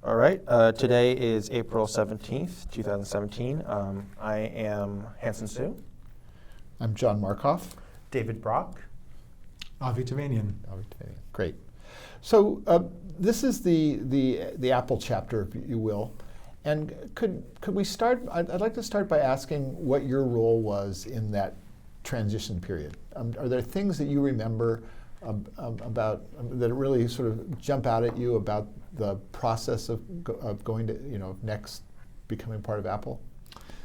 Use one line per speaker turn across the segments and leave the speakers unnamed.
All right, today is April 17th, 2017. I am Hansen Sue.
I'm Jon Markoff.
David Brock.
Avie Tevanian.
Great. So this is the Apple chapter, if you will. And could we start? I'd like to start by asking what your role was in that transition period. Are there things that you remember about that really sort of jump out at you about the process of going to, next becoming part of Apple?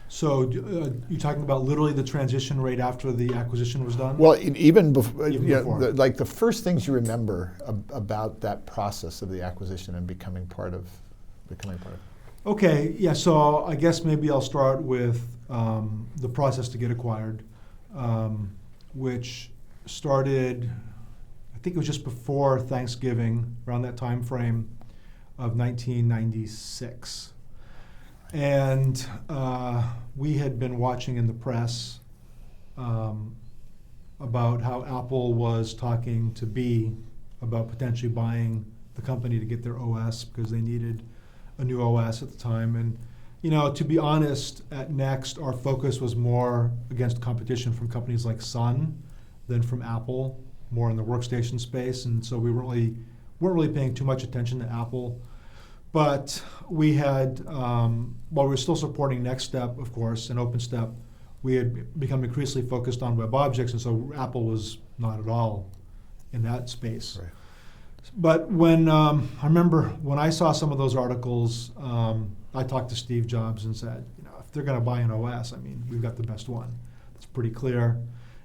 So you're talking about literally the transition right after the acquisition was done?
Well, even before,
before.
Like the first things you remember about that process of the acquisition and becoming part of.
Okay, yeah, so I guess maybe I'll start with the process to get acquired, which started, I think it was just before Thanksgiving, around that time frame of 1996. And we had been watching in the press about how Apple was talking to B about potentially buying the company to get their OS because they needed a new OS at the time. And to be honest, at Next, our focus was more against competition from companies like Sun than from Apple, more in the workstation space. And so we weren't really paying too much attention to Apple. But we had, while we were still supporting Next Step, of course, and OpenStep, we had become increasingly focused on WebObjects, and so Apple was not at all in that space. Right. But when I remember when I saw some of those articles, I talked to Steve Jobs and said, if they're going to buy an OS, we've got the best one. It's pretty clear.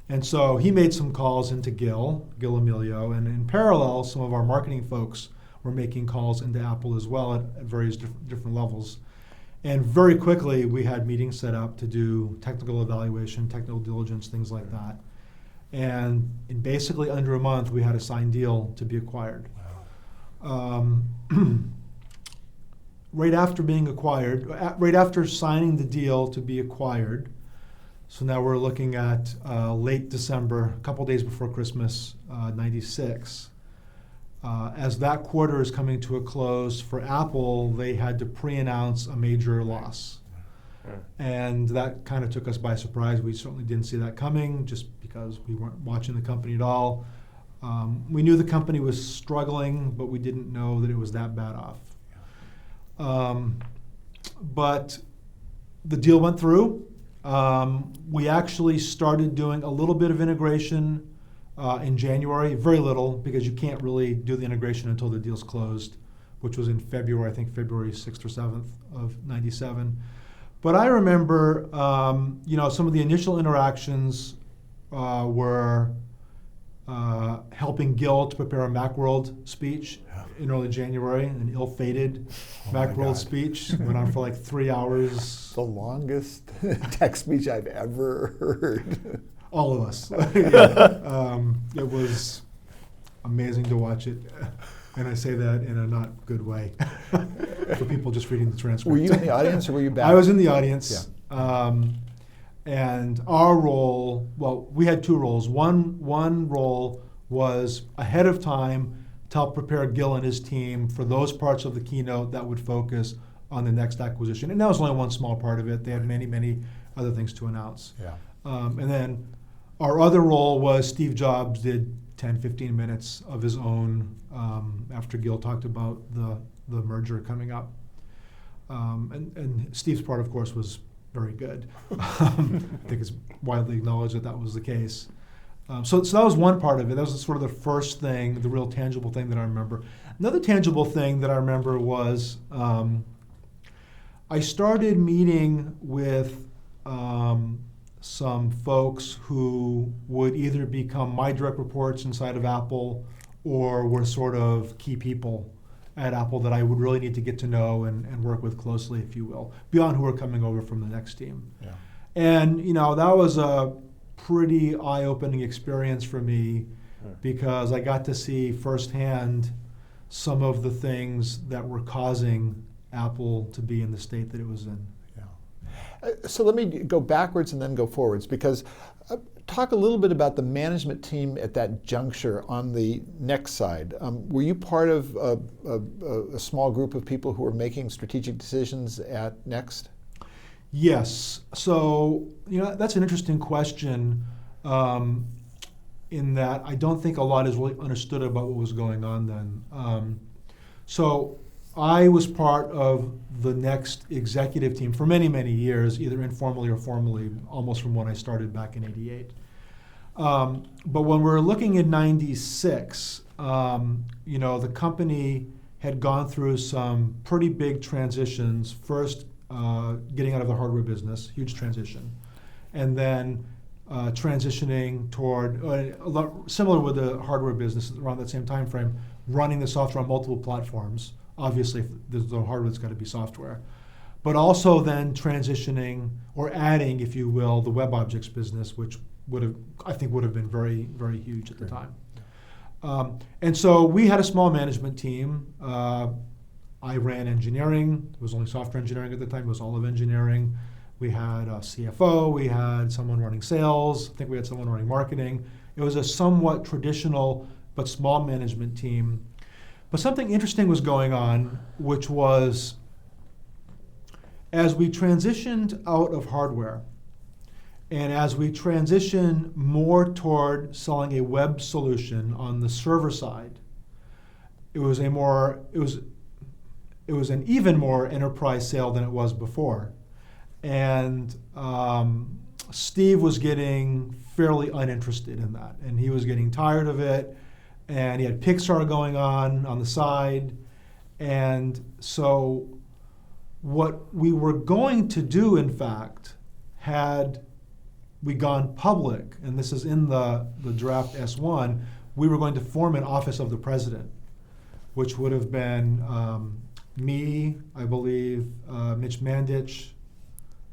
And so he made some calls into Gil Amelio, and in parallel, some of our marketing folks were making calls into Apple as well at various different levels. And very quickly, we had meetings set up to do technical evaluation, technical diligence, things like that. And in basically under a month, we had a signed deal to be acquired. Wow. Right after being acquired, right after signing the deal to be acquired, so now we're looking at late December, a couple days before Christmas, 96. As that quarter is coming to a close for Apple, they had to pre-announce a major loss. And that kind of took us by surprise. We certainly didn't see that coming just because we weren't watching the company at all. We knew the company was struggling, but we didn't know that it was that bad off. But the deal went through. We actually started doing a little bit of integration in January, very little, because you can't really do the integration until the deal's closed, which was in February, I think February 6th or 7th of 97. But I remember, some of the initial interactions were helping Gil to prepare a Macworld speech in early January, an ill-fated Macworld speech. Went on for like 3 hours.
The longest text speech I've ever heard.
All of us. It was amazing to watch it. And I say that in a not good way for people just reading the transcript.
Were you in the audience or were you back?
I was in the audience. Yeah. And our role, well, we had two roles. One role was ahead of time to help prepare Gil and his team for those parts of the keynote that would focus on the next acquisition. And that was only one small part of it. They had many, many other things to announce. Yeah. And then our other role was Steve Jobs did 10, 15 minutes of his own after Gil talked about the merger coming up. And Steve's part, of course, was very good. I think it's widely acknowledged that was the case. So that was one part of it. That was sort of the first thing, the real tangible thing that I remember. Another tangible thing that I remember was I started meeting with some folks who would either become my direct reports inside of Apple or were sort of key people at Apple that I would really need to get to know and work with closely, if you will, beyond who are coming over from the Next team. Yeah. And that was a pretty eye-opening experience for me because I got to see firsthand some of the things that were causing Apple to be in the state that it was in.
So let me go backwards and then go forwards, because talk a little bit about the management team at that juncture on the Next side. Were you part of a small group of people who were making strategic decisions at Next?
Yes. So, that's an interesting question, in that I don't think a lot is really understood about what was going on then. So I was part of the Next executive team for many, many years, either informally or formally, almost from when I started back in '88. But when we're looking in '96, the company had gone through some pretty big transitions. First, getting out of the hardware business, huge transition, and then transitioning toward a lot similar with the hardware business around that same time frame, running the software on multiple platforms. Obviously, if there's no hardware, it's got to be software. But also then transitioning or adding, if you will, the WebObjects business, which would have been very, very huge at the time. And so we had a small management team. I ran engineering. It was only software engineering at the time. It was all of engineering. We had a CFO. We had someone running sales. I think we had someone running marketing. It was a somewhat traditional but small management team. But something interesting was going on, which was as we transitioned out of hardware and as we transitioned more toward selling a web solution on the server side, it was an even more enterprise sale than it was before. And Steve was getting fairly uninterested in that, and he was getting tired of it, and he had Pixar going on the side. And so what we were going to do, in fact, had we gone public, and this is in the draft S1, we were going to form an office of the president, which would have been me, I believe, Mitch Mandich,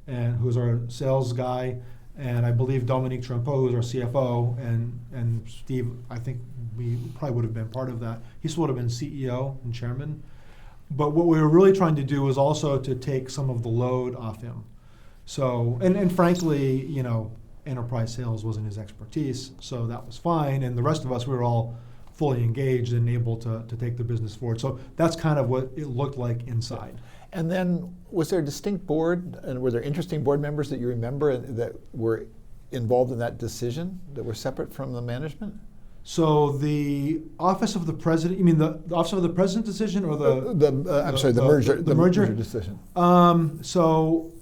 and who's our sales guy, and I believe Dominique Trempeau, who's our CFO, and Steve, I think we probably would have been part of that. He still would have been CEO and chairman. But what we were really trying to do was also to take some of the load off him. So, and frankly, enterprise sales wasn't his expertise, so that was fine. And the rest of us, we were all fully engaged and able to take the business forward. So that's kind of what it looked like inside.
And then was there a distinct board, and were there interesting board members that you remember that were involved in that decision that were separate from the management?
So the Office of the President, you mean the Office of the President decision or the
merger decision?
So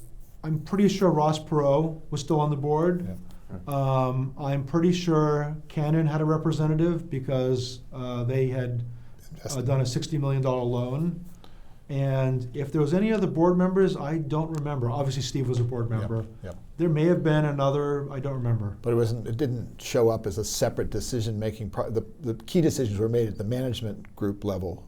I'm pretty sure Ross Perot was still on the board. Yeah. I'm pretty sure Canon had a representative because they had done a $60 million loan. And if there was any other board members, I don't remember. Obviously, Steve was a board member.
Yep.
There may have been another, I don't remember.
But it didn't show up as a separate decision-making. The key decisions were made at the management group level.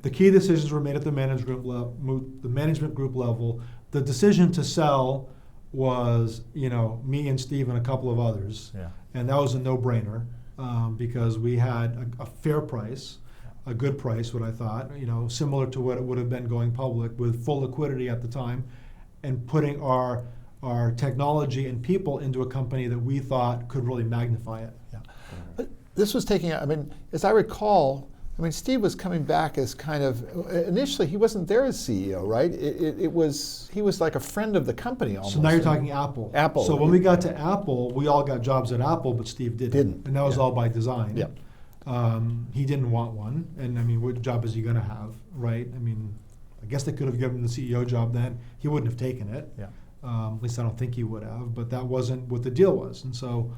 The key decisions were made at the management group level. The decision to sell was, me and Steve and a couple of others. Yeah. And that was a no-brainer because we had a fair price. A good price, what I thought, similar to what it would have been going public with full liquidity at the time, and putting our technology and people into a company that we thought could really magnify it.
Yeah. But this was taking, as I recall, Steve was coming back as kind of, initially he wasn't there as CEO, right? He was like a friend of the company almost.
So now you're talking Apple.
Apple.
So when we got to Apple, we all got jobs at Apple, but Steve didn't. And that was all by design.
Yeah.
He didn't want one, and what job is he going to have, right? I guess they could have given him the CEO job then. He wouldn't have taken it. Yeah. At least I don't think he would have, but that wasn't what the deal was. And so,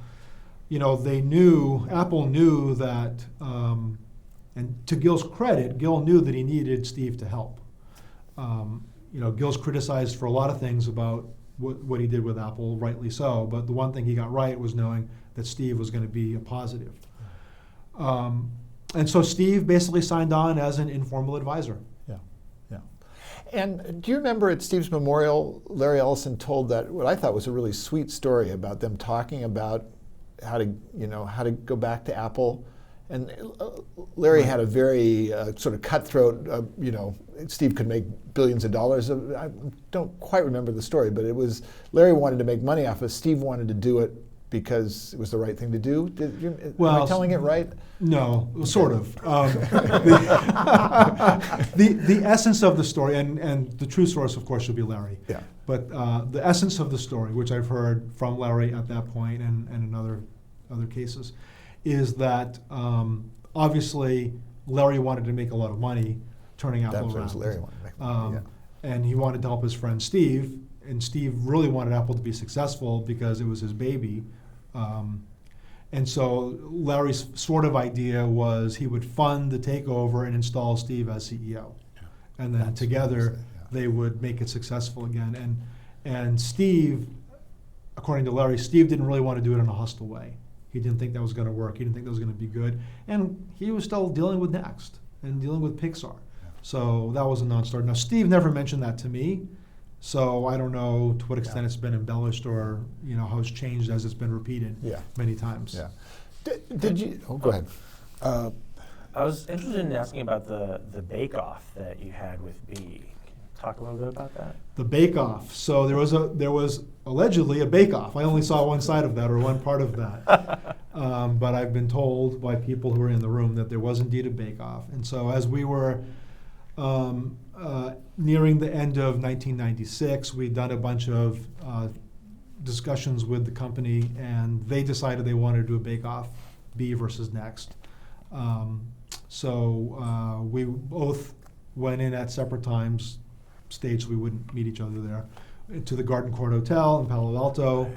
Apple knew that, and to Gil's credit, Gil knew that he needed Steve to help. Gil's criticized for a lot of things about what he did with Apple, rightly so, but the one thing he got right was knowing that Steve was going to be a positive. And so Steve basically signed on as an informal advisor.
Yeah. And do you remember at Steve's memorial, Larry Ellison told that what I thought was a really sweet story about them talking about how to go back to Apple And Larry had a very sort of cutthroat, Steve could make billions of dollars. I don't quite remember the story, but it was Larry wanted to make money off it. Steve wanted to do it because it was the right thing to do. Am I telling it right?
No, sort of. The essence of the story, and the true source, of course, should be Larry.
Yeah.
But the essence of the story, which I've heard from Larry at that point and in other cases, is that obviously Larry wanted to make a lot of money turning Apple around.
That's what Larry wanted to make money,
And he wanted to help his friend Steve, and Steve really wanted Apple to be successful because it was his baby. And so Larry's sort of idea was he would fund the takeover and install Steve as CEO. And then together they would make it successful again. And Steve, according to Larry, Steve didn't really want to do it in a hostile way. He didn't think that was going to work. He didn't think that was going to be good. And he was still dealing with Next and dealing with Pixar. So that was a non-starter. Now, Steve never mentioned that to me, so I don't know to what extent it's been embellished or how it's changed as it's been repeated many times.
Yeah. Did you? Oh, go ahead.
I was interested in asking about the Bakeoff that you had with B. Can you talk a little bit about that?
The Bakeoff. So there was allegedly a Bakeoff. I only saw one side of that or one part of that. But I've been told by people who were in the room that there was indeed a Bakeoff. And so as we were nearing the end of 1996, we'd done a bunch of discussions with the company, and they decided they wanted to do a Bakeoff, B versus Next. So we both went in at separate times, staged so we wouldn't meet each other there, to the Garden Court Hotel in Palo Alto.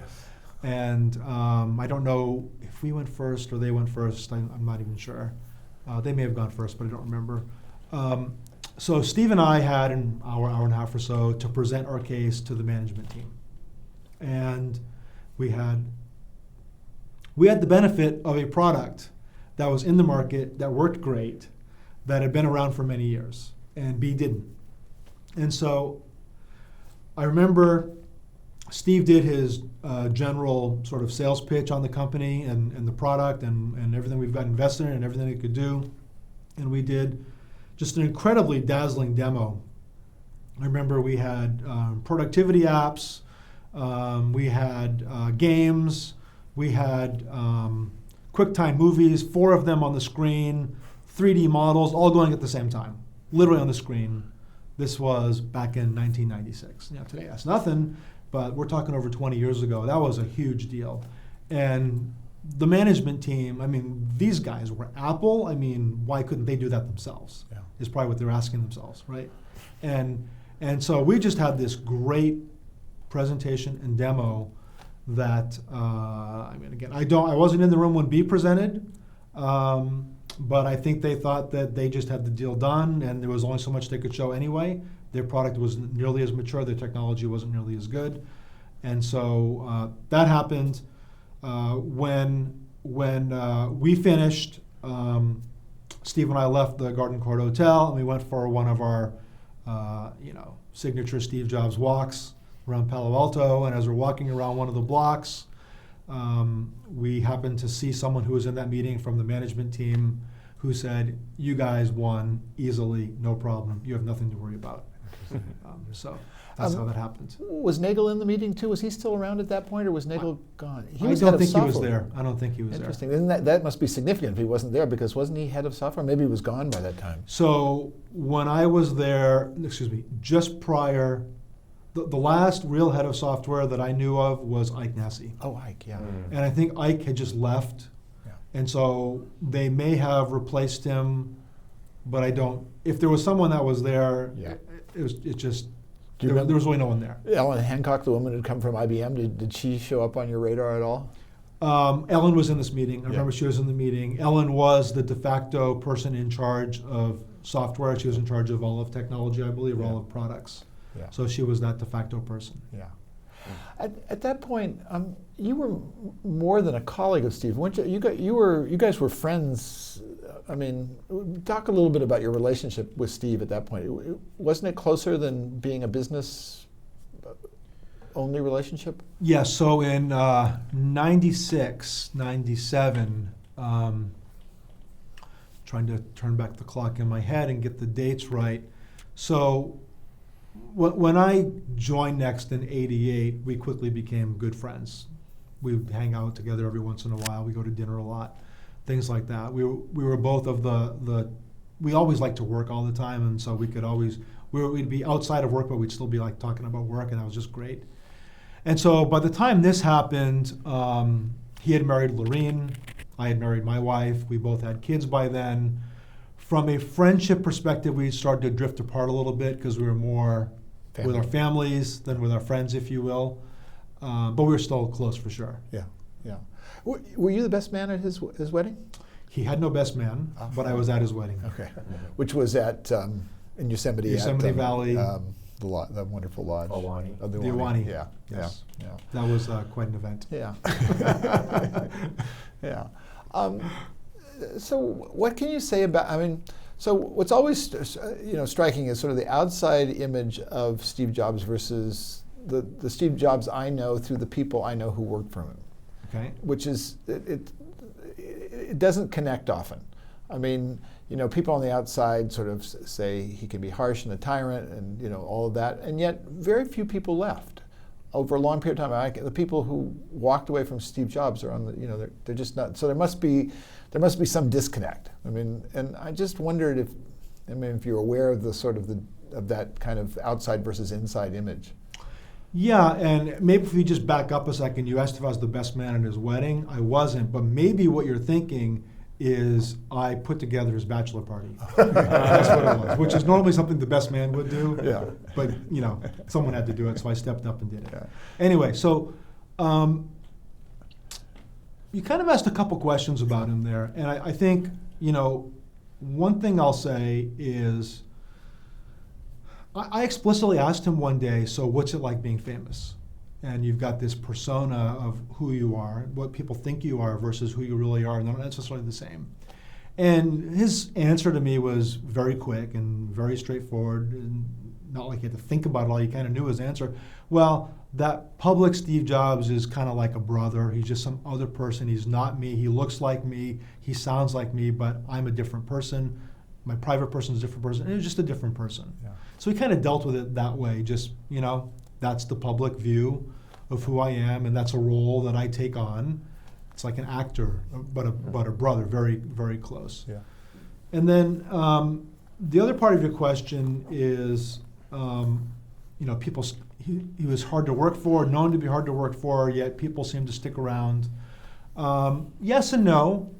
And I don't know if we went first or they went first. I'm not even sure. They may have gone first, but I don't remember. So Steve and I had an hour and a half or so to present our case to the management team. And we had the benefit of a product that was in the market, that worked great, that had been around for many years, and B didn't. And so I remember Steve did his general sort of sales pitch on the company and the product and everything we've got invested in and everything it could do. And we did just an incredibly dazzling demo. I remember we had productivity apps, we had games, we had QuickTime movies, 4 of them on the screen, 3D models, all going at the same time, literally on the screen. This was back in 1996. Today that's nothing, but we're talking over 20 years ago. That was a huge deal. And the management team, these guys were Apple. Why couldn't they do that themselves? Is probably what they're asking themselves, right? And so we just had this great presentation and demo that, again, I wasn't in the room when B presented, but I think they thought that they just had the deal done and there was only so much they could show anyway. Their product wasn't nearly as mature, their technology wasn't nearly as good. And so that happened. When we finished, Steve and I left the Garden Court Hotel and we went for one of our signature Steve Jobs walks around Palo Alto. And as we're walking around one of the blocks, we happened to see someone who was in that meeting from the management team who said, "You guys won easily, no problem. You have nothing to worry about." So that's how that happened.
Was Nagel in the meeting too? Was he still around at that point, or was Nagel gone?
I don't think he was there. I don't think he was there.
Interesting. Then that must be significant if he wasn't there, because wasn't he head of software? Maybe he was gone by that time.
So when I was there, just prior, the last real head of software that I knew of was Ike Nesi.
Oh, Ike, yeah.
And I think Ike had just left. Yeah. And so they may have replaced him, but I don't. If there was someone that was there, there was really no one there.
Ellen Hancock, the woman who'd come from IBM, did she show up on your radar at all?
Ellen was in this meeting. I remember she was in the meeting. Ellen was the de facto person in charge of software. She was in charge of all of technology, I believe, all of products. Yeah. So she was that de facto person. Yeah.
At that point, you were more than a colleague of Steve, weren't you? You guys were friends. Talk a little bit about your relationship with Steve at that point. Wasn't it closer than being a business-only relationship?
Yeah, so in 96, 97, trying to turn back the clock in my head and get the dates right. So when I joined Next in '88, we quickly became good friends. We would hang out together every once in a while. We go to dinner a lot, things like that. We were both of we always liked to work all the time, and so we could always, we'd be outside of work, but we'd still be like talking about work, and that was just great. And so by the time this happened, he had married Lorene, I had married my wife, we both had kids by then. From a friendship perspective, we started to drift apart a little bit because we were more with our families than with our friends, if you will. But we were still close for sure.
Yeah, yeah. Were you the best man at his wedding?
He had no best man, but I was at his wedding.
Okay, which was at in Yosemite
Valley.
The wonderful lodge.
Ahwahnee.
The
Ahwahnee.
Yeah,
Yes.
yeah,
That was quite an event.
yeah. Yeah. So what can you say about, I mean, so what's always striking is sort of the outside image of Steve Jobs versus the Steve Jobs I know through the people I know who worked for him.
Okay.
Which is, it doesn't connect often. I mean, people on the outside sort of say he can be harsh and a tyrant and all of that, and yet very few people left over a long period of time. The people who walked away from Steve Jobs are on the, they're just not. So there must be some disconnect. I mean, and I just wondered if you're aware of the sort of of that kind of outside versus inside image.
Yeah, and maybe if we just back up a second, you asked if I was the best man at his wedding. I wasn't, but maybe what you're thinking is I put together his bachelor party. That's what it was, which is normally something the best man would do.
Yeah.
But someone had to do it, so I stepped up and did it.
Yeah.
Anyway, so you kind of asked a couple questions about him there, and I think one thing I'll say is I explicitly asked him one day, so what's it like being famous? And you've got this persona of who you are, what people think you are versus who you really are, and they're not necessarily the same. And his answer to me was very quick and very straightforward, and not like he had to think about it all, he kind of knew his answer. Well, that public Steve Jobs is kind of like a brother. He's just some other person. He's not me. He looks like me. He sounds like me, but I'm a different person. My private person is a different person. And it's just a different person. Yeah. So he kind of dealt with it that way. Just, that's the public view of who I am, and that's a role that I take on. It's like an actor, but a brother, very, very close. Yeah. And then the other part of your question is, people. He was hard to work for, known to be hard to work for, yet people seem to stick around. Yes and no.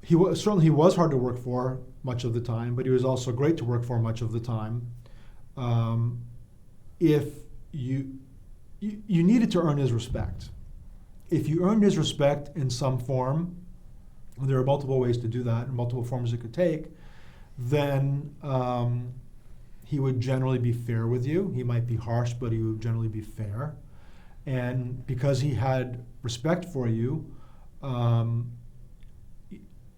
He was hard to work for much of the time, but he was also great to work for much of the time. If you needed to earn his respect. If you earned his respect in some form, there are multiple ways to do that and multiple forms it could take, then he would generally be fair with you. He might be harsh, but he would generally be fair. And because he had respect for you,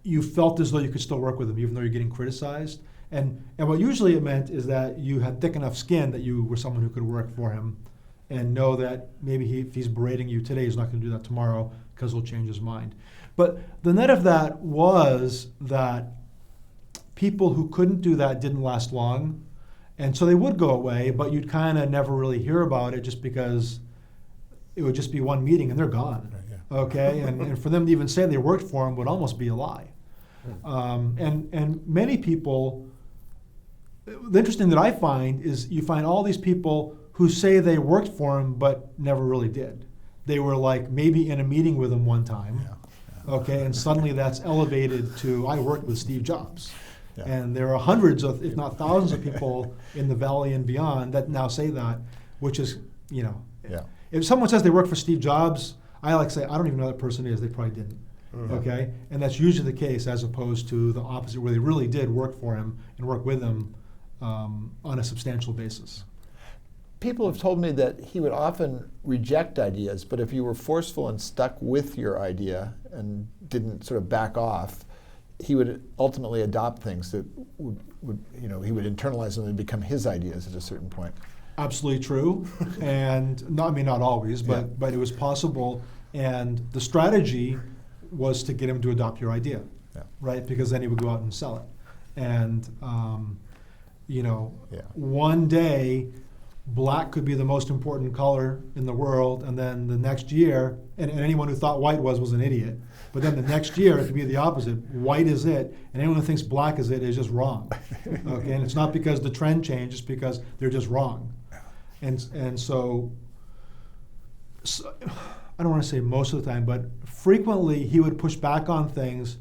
you felt as though you could still work with him, even though you're getting criticized. And what usually it meant is that you had thick enough skin that you were someone who could work for him and know that maybe if he's berating you today, he's not going to do that tomorrow because he'll change his mind. But the net of that was that people who couldn't do that didn't last long. And so they would go away, but you'd kind of never really hear about it just because it would just be one meeting and they're gone. Right, yeah. Okay, and for them to even say they worked for him would almost be a lie. And many people, the interesting that I find is you find all these people who say they worked for him but never really did. They were like maybe in a meeting with him one time, okay, and suddenly that's elevated to I worked with Steve Jobs. Yeah. And there are hundreds of, if not thousands of people in the Valley and beyond that now say that, which is, if someone says they work for Steve Jobs, I like to say, I don't even know who that person is, they probably didn't. Mm-hmm. Okay? And that's usually the case as opposed to the opposite where they really did work for him and work with him on a substantial basis.
People have told me that he would often reject ideas, but if you were forceful and stuck with your idea and didn't sort of back off, he would ultimately adopt things that would he would internalize them and become his ideas at a certain point.
Absolutely true, and not always, but it was possible. And the strategy was to get him to adopt your idea, right? Because then he would go out and sell it. And, one day, black could be the most important color in the world, and then the next year, and anyone who thought white was an idiot, but then the next year it could be the opposite. White is it, and anyone who thinks black is it is just wrong. Okay, and it's not because the trend changed, it's because they're just wrong. And so I don't want to say most of the time, but frequently he would push back on things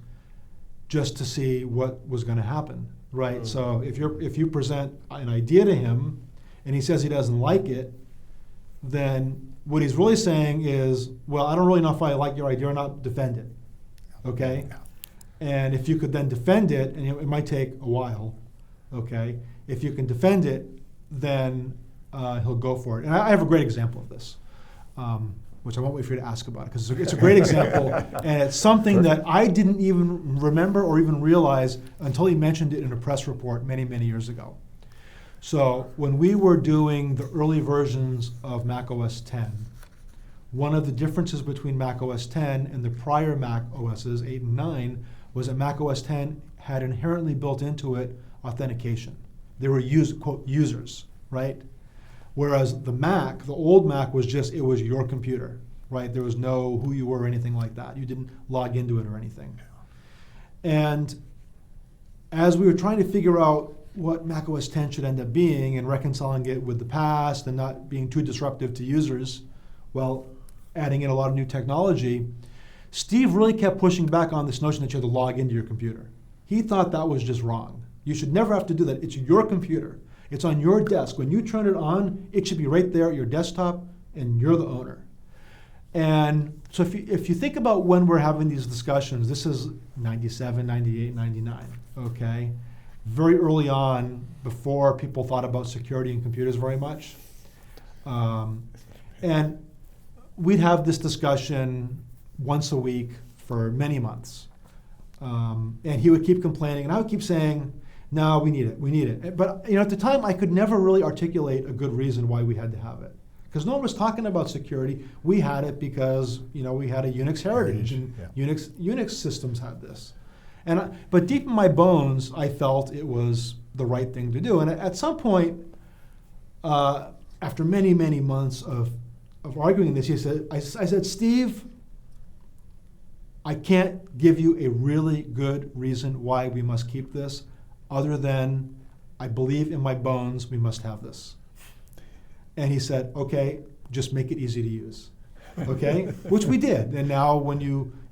just to see what was going to happen, right? Mm-hmm. So if you present an idea to him and he says he doesn't like it, then what he's really saying is, well, I don't really know if I like your idea or not, defend it, okay? Yeah. And if you could then defend it, and it might take a while, okay? If you can defend it, then he'll go for it. And I have a great example of this, which I won't wait for you to ask about, because it's a great example, and it's something that I didn't even remember or even realize until he mentioned it in a press report many, many years ago. So when we were doing the early versions of Mac OS X, one of the differences between Mac OS X and the prior Mac OSs, 8 and 9, was that Mac OS X had inherently built into it authentication. They were quote, users, right? Whereas the Mac, the old Mac, was just, it was your computer, right? There was no who you were or anything like that. You didn't log into it or anything. And as we were trying to figure out what Mac OS X should end up being and reconciling it with the past and not being too disruptive to users while adding in a lot of new technology, Steve really kept pushing back on this notion that you had to log into your computer. He thought that was just wrong. You should never have to do that. It's your computer. It's on your desk. When you turn it on, it should be right there at your desktop, and you're the owner. And so if you think about when we're having these discussions, this is 97, 98, 99, okay? Very early on, before people thought about security in computers very much. And we'd have this discussion once a week for many months. And he would keep complaining, and I would keep saying, no, we need it. But at the time, I could never really articulate a good reason why we had to have it. Because no one was talking about security. We had it because we had a Unix heritage, and Unix systems had this. But deep in my bones, I felt it was the right thing to do. And at some point, after many, many months of arguing this, I said, Steve, I can't give you a really good reason why we must keep this, other than I believe in my bones we must have this. And he said, okay, just make it easy to use. Okay? Which we did. And now when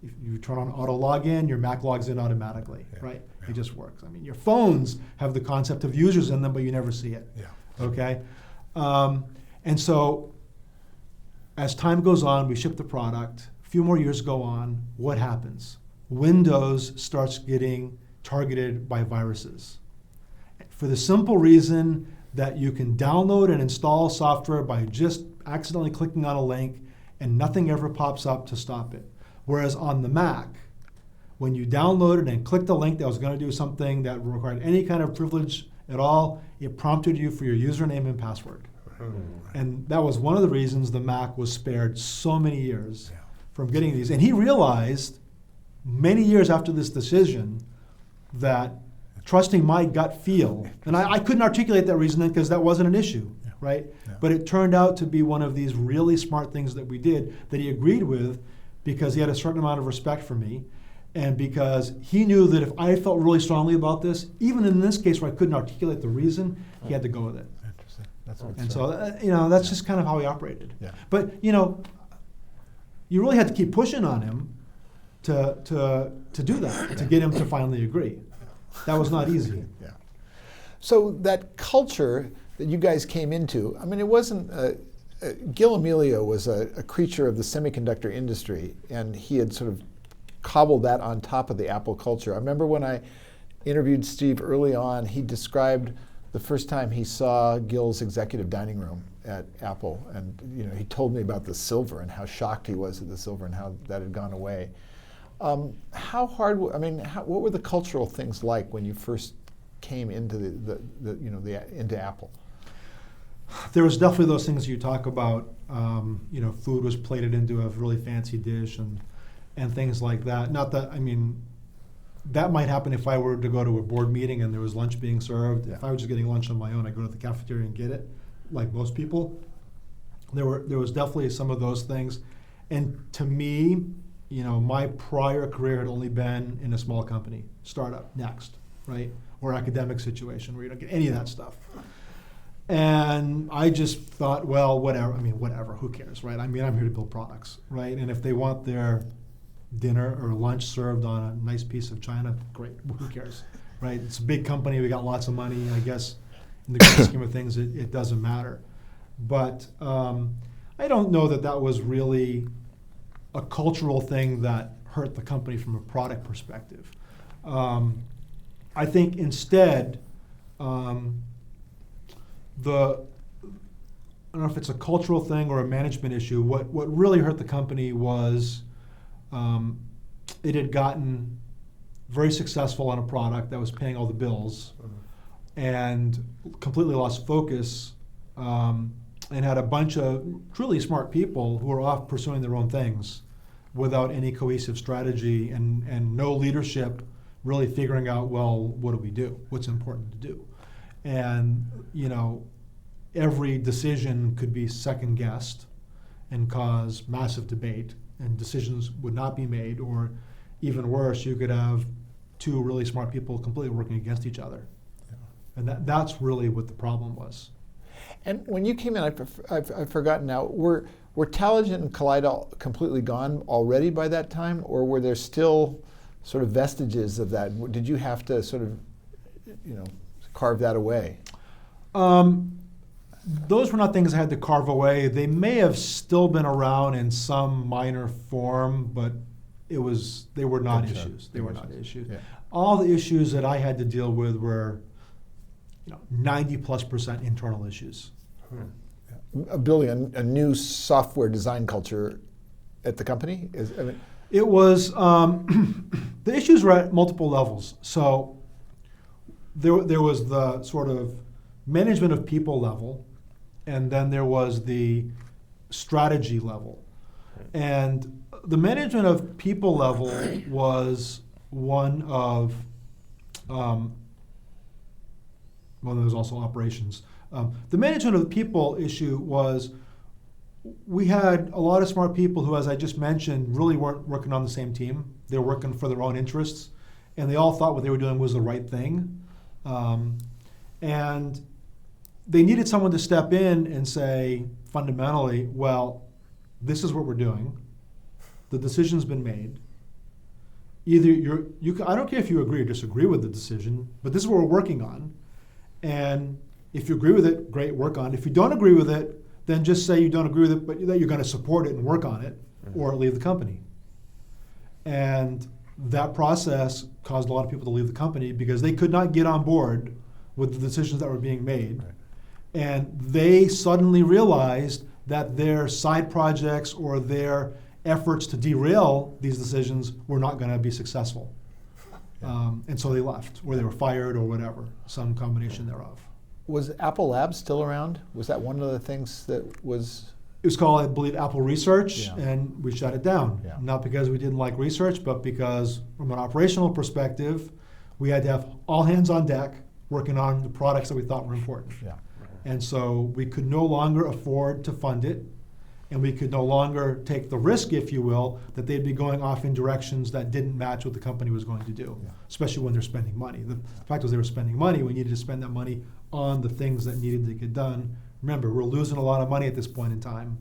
if you turn on auto login, your Mac logs in automatically, right? Yeah. It just works. I mean, your phones have the concept of users in them, but you never see it. Yeah. Okay? And so as time goes on, we ship the product. A few more years go on. What happens? Windows starts getting targeted by viruses. For the simple reason that you can download and install software by just accidentally clicking on a link, and nothing ever pops up to stop it. Whereas on the Mac, when you downloaded and clicked a link that was going to do something that required any kind of privilege at all, it prompted you for your username and password. And that was one of the reasons the Mac was spared so many years from getting these. And he realized many years after this decision that trusting my gut feel, and I couldn't articulate that reason then because that wasn't an issue, right? Yeah. But it turned out to be one of these really smart things that we did that he agreed with, because he had a certain amount of respect for me, and because he knew that if I felt really strongly about this, even in this case where I couldn't articulate the reason, he had to go with it.
Interesting. That's what
and so that's just kind of how he operated.
Yeah.
But you really had to keep pushing on him to do that, to get him to finally agree. That was not easy.
Yeah. So that culture that you guys came into, I mean, it wasn't. Gil Amelio was a creature of the semiconductor industry, and he had sort of cobbled that on top of the Apple culture. I remember when I interviewed Steve early on, he described the first time he saw Gil's executive dining room at Apple, and he told me about the silver and how shocked he was at the silver and how that had gone away. How hard? What were the cultural things like when you first came into into Apple?
There was definitely those things you talk about. Food was plated into a really fancy dish, and things like that. Not that, I mean, that might happen if I were to go to a board meeting and there was lunch being served.
Yeah.
If I was just getting lunch on my own, I'd go to the cafeteria and get it, like most people. There was definitely some of those things. And to me, you know, my prior career had only been in a small company, startup, next, right? Or academic situation where you don't get any of that stuff. And I just thought, well, whatever, who cares, right? I mean, I'm here to build products, right? And if they want their dinner or lunch served on a nice piece of china, great, who cares, right? It's a big company, we got lots of money, I guess in the grand scheme of things, it doesn't matter. But I don't know that was really a cultural thing that hurt the company from a product perspective. I think instead, I don't know if it's a cultural thing or a management issue. What really hurt the company was it had gotten very successful on a product that was paying all the bills and completely lost focus and had a bunch of truly smart people who were off pursuing their own things without any cohesive strategy and no leadership really figuring out, well, what do we do? What's important to do? And, you know, every decision could be second guessed and cause massive debate, and decisions would not be made, or even worse, you could have two really smart people completely working against each other. Yeah. And that's really what the problem was.
And when you came in, I've forgotten now, were Taligent and Kaleido completely gone already by that time, or were there still sort of vestiges of that? Did you have to sort of, you know, carve that away?
Those were not things I had to carve away. They may have still been around in some minor form, but they were not issues. They were not issues. Yeah. All the issues that I had to deal with were, 90+% internal issues.
Building a new software design culture at the company?
It was, the issues were at multiple levels. So there was the sort of management of people level, and then there was the strategy level. And the management of people level was one of, well, there was also operations. The management of the people issue was, we had a lot of smart people who, as I just mentioned, really weren't working on the same team. They were working for their own interests, and they all thought what they were doing was the right thing. And they needed someone to step in and say, fundamentally, well, this is what we're doing. The decision's been made. Either I don't care if you agree or disagree with the decision, but this is what we're working on. And if you agree with it, great, work on it. If you don't agree with it, then just say you don't agree with it, but that you're going to support it and work on it, or leave the company. And that process caused a lot of people to leave the company because they could not get on board with the decisions that were being made. Right. And they suddenly realized that their side projects or their efforts to derail these decisions were not going to be successful. And so they left, or they were fired or whatever, some combination thereof.
Was Apple Labs still around? Was that one of the things that was?
It was called, I believe, Apple Research, and we shut it down. Yeah. Not because we didn't like research, but because from an operational perspective, we had to have all hands on deck working on the products that we thought were important. Yeah. And so we could no longer afford to fund it, and we could no longer take the risk, if you will, that they'd be going off in directions that didn't match what the company was going to do, especially when they're spending money. The fact was they were spending money. We needed to spend that money on the things that needed to get done. Remember, we're losing a lot of money at this point in time.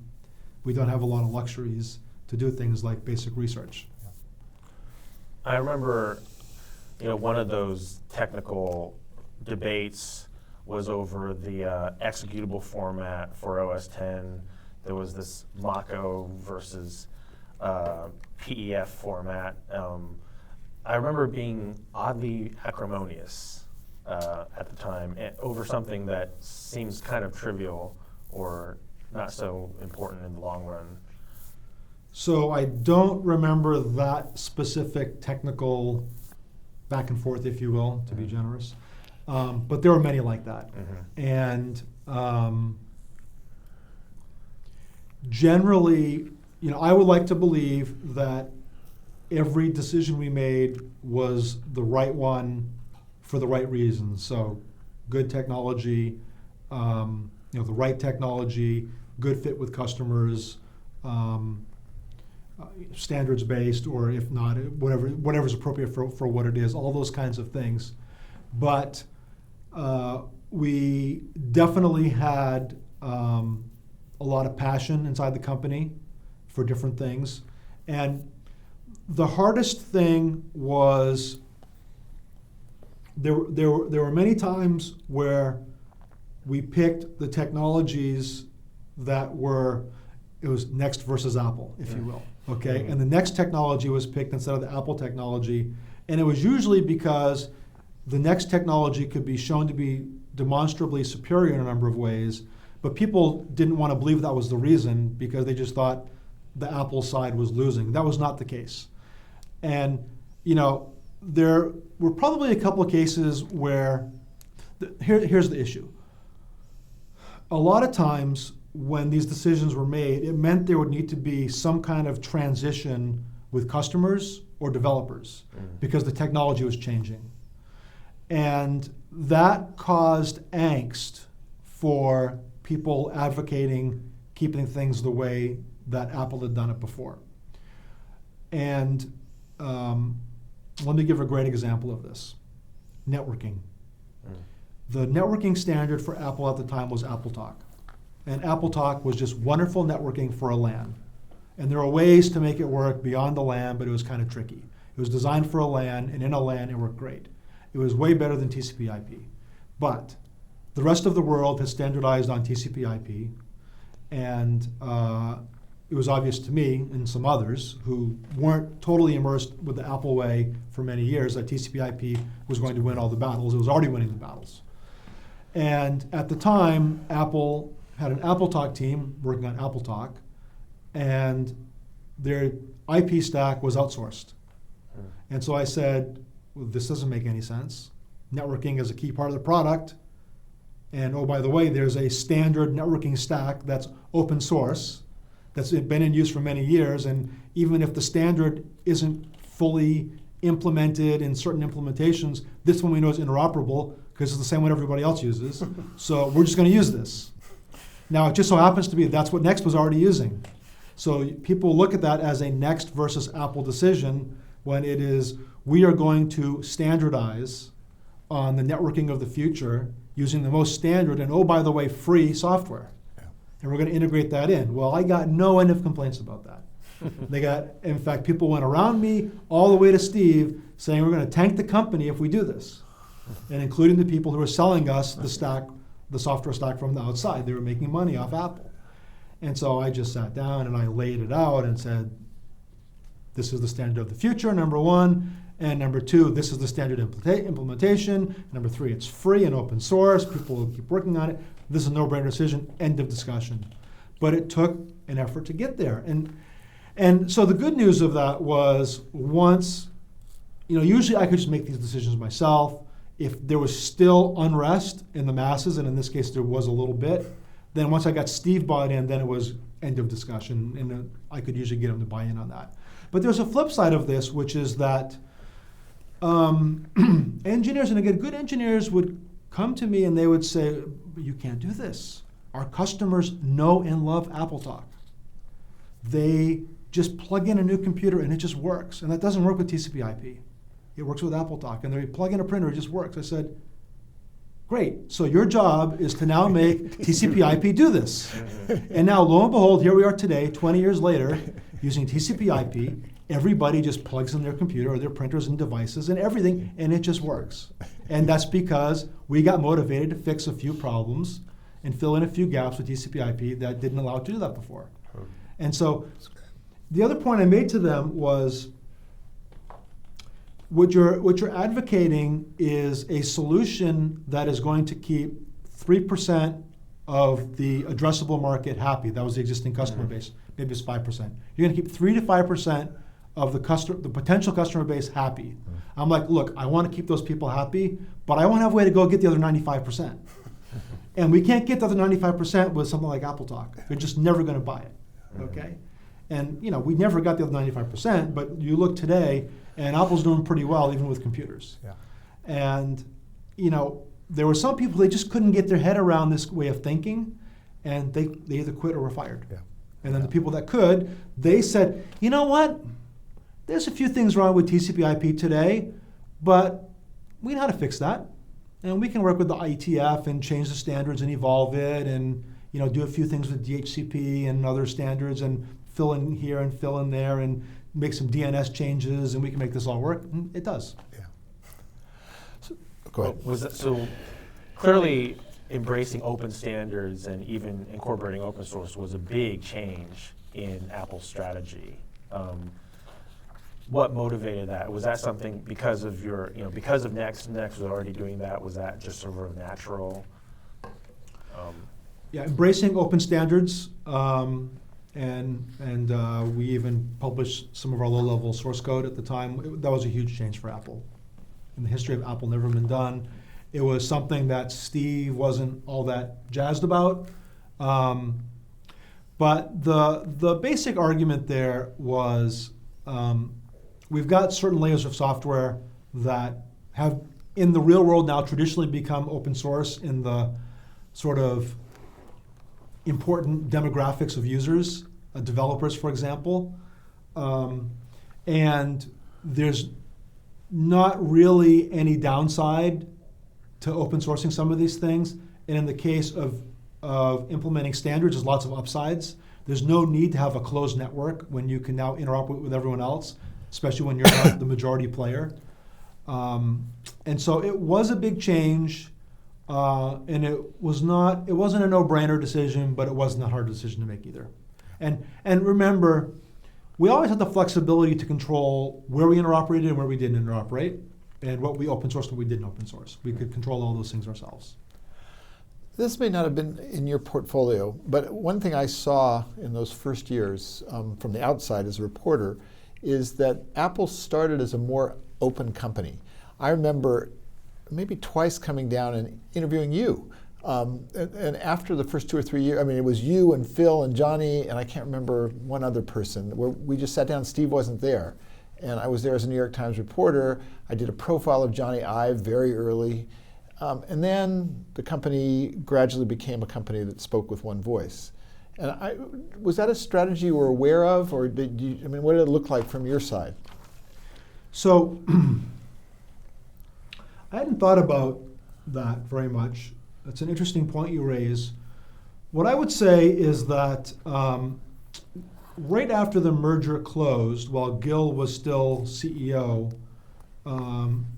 We don't have a lot of luxuries to do things like basic research.
I remember, one of those technical debates was over the executable format for OS X. There was this Mako versus PEF format. I remember being oddly acrimonious at the time over something that seems kind of trivial or not so important in the long run.
So I don't remember that specific technical back and forth, if you will, to be generous. But there were many like that. And generally, I would like to believe that every decision we made was the right one for the right reasons. So good technology, the right technology, good fit with customers, standards based, or if not, whatever's appropriate for what it is, all those kinds of things. But we definitely had a lot of passion inside the company for different things. And the hardest thing was there were many times where we picked the technologies that were, it was next versus Apple, if you will, okay? And the next technology was picked instead of the Apple technology. And it was usually because the next technology could be shown to be demonstrably superior in a number of ways, but people didn't want to believe that was the reason because they just thought the Apple side was losing. That was not the case. And, there were probably a couple of cases where, here's the issue. A lot of times when these decisions were made, it meant there would need to be some kind of transition with customers or developers because the technology was changing. And that caused angst for people advocating keeping things the way that Apple had done it before. And let me give a great example of this. Networking. The networking standard for Apple at the time was AppleTalk. And AppleTalk was just wonderful networking for a LAN. And there are ways to make it work beyond the LAN, but it was kind of tricky. It was designed for a LAN, and in a LAN it worked great. It was way better than TCP IP. But the rest of the world has standardized on TCP IP, and it was obvious to me and some others who weren't totally immersed with the Apple way for many years that TCP IP was going to win all the battles. It was already winning the battles. And at the time, Apple had an AppleTalk team working on AppleTalk, and their IP stack was outsourced. And so I said, well, this doesn't make any sense. Networking is a key part of the product. And oh, by the way, there's a standard networking stack that's open source, that's been in use for many years. And even if the standard isn't fully implemented in certain implementations, this one we know is interoperable because it's the same one everybody else uses. So we're just going to use this. Now, it just so happens to be that's what Next was already using. So people look at that as a Next versus Apple decision when it is, we are going to standardize on the networking of the future using the most standard and, oh, by the way, free software. Yeah. And we're going to integrate that in. Well, I got no end of complaints about that. In fact, people went around me all the way to Steve saying we're going to tank the company if we do this, and including the people who are selling us the stack, the software stack from the outside. They were making money off Apple. And so I just sat down and I laid it out and said, this is the standard of the future, number one. And number two, this is the standard implementation. Number three, it's free and open source. People will keep working on it. This is a no-brainer decision, end of discussion. But it took an effort to get there. And so the good news of that was once, usually I could just make these decisions myself. If there was still unrest in the masses, and in this case there was a little bit, then once I got Steve bought in, then it was end of discussion, and I could usually get him to buy in on that. But there's a flip side of this, which is that engineers, and again, good engineers would come to me and they would say, you can't do this. Our customers know and love AppleTalk. They just plug in a new computer and it just works. And that doesn't work with TCP IP. It works with AppleTalk. And they plug in a printer, it just works. I said, great. So your job is to now make TCP IP do this. And now, lo and behold, here we are today, 20 years later, using TCP IP. Everybody just plugs in their computer or their printers and devices and everything, and it just works. And that's because we got motivated to fix a few problems and fill in a few gaps with TCP IP that didn't allow it to do that before. And so the other point I made to them was what you're advocating is a solution that is going to keep 3% of the addressable market happy. That was the existing customer base. Maybe it's 5%. You're going to keep 3 to 5% of the potential customer base happy. I'm like, look, I want to keep those people happy, but I want to have a way to go get the other 95%. And we can't get the other 95% with something like AppleTalk. They're just never going to buy it, okay? And we never got the other 95%, but you look today, and Apple's doing pretty well even with computers.
Yeah.
And there were some people, they just couldn't get their head around this way of thinking, and they either quit or were fired.
Yeah.
And then the people that could, they said, you know what? There's a few things wrong with TCP/IP today, but we know how to fix that. And we can work with the IETF and change the standards and evolve it and do a few things with DHCP and other standards and fill in here and fill in there and make some DNS changes, and we can make this all work. And it does.
Yeah. So, go ahead.
So clearly embracing open standards and even incorporating open source was a big change in Apple's strategy. What motivated that? Was that something because of because of Next was already doing that? Was that just sort of natural?
Yeah, embracing open standards, and we even published some of our low-level source code at the time. That was a huge change for Apple. In the history of Apple, never been done. It was something that Steve wasn't all that jazzed about. But the basic argument there was we've got certain layers of software that have, in the real world now, traditionally become open source in the sort of important demographics of users, developers, for example. And there's not really any downside to open sourcing some of these things. And in the case of implementing standards, there's lots of upsides. There's no need to have a closed network when you can now interoperate with everyone else, especially when you're not the majority player. And so it was a big change, and it wasn't a no-brainer decision, but it wasn't a hard decision to make either. And remember, we always had the flexibility to control where we interoperated and where we didn't interoperate, and what we open sourced and what we didn't open source. We could control all those things ourselves.
This may not have been in your portfolio, but one thing I saw in those first years from the outside as a reporter is that Apple started as a more open company. I remember maybe twice coming down and interviewing you. And after the first 2 or 3 years, I mean, it was you and Phil and Johnny, and I can't remember one other person, where we just sat down. Steve wasn't there. And I was there as a New York Times reporter. I did a profile of Johnny Ive very early. And then the company gradually became a company that spoke with one voice. And was that a strategy you were aware of, or what did it look like from your side?
So I hadn't thought about that very much. That's an interesting point you raise. What I would say is that right after the merger closed, while Gil was still CEO,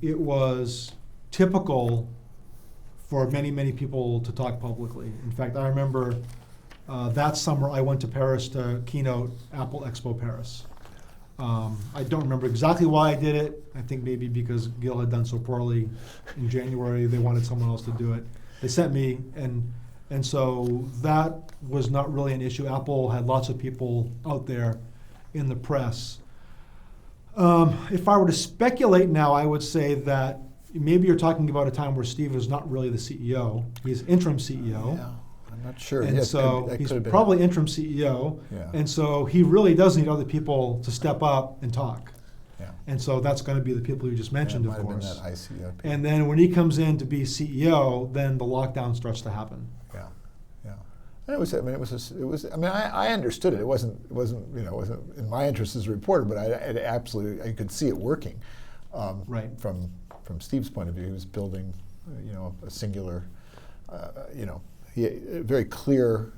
it was typical for many, many people to talk publicly. In fact, I remember that summer I went to Paris to keynote Apple Expo Paris. I don't remember exactly why I did it. I think maybe because Gil had done so poorly in January, they wanted someone else to do it. They sent me, and so that was not really an issue. Apple had lots of people out there in the press. If I were to speculate now, I would say that maybe you're talking about a time where Steve is not really the CEO. He's interim CEO.
Yeah, I'm not sure.
And
Yes,
so
that
he's
could have been
probably interim CEO.
Yeah.
And so he really does need other people to step up and talk.
Yeah.
And so that's going to be the people you just mentioned,
That
of
might have
course.
been that ICIP.
And then when he comes in to be CEO, then the lockdown starts to happen.
Yeah, yeah. And I understood it. It wasn't in my interest as a reporter, but I could see it working.
Right.
From Steve's point of view, he was building, a singular, a very clear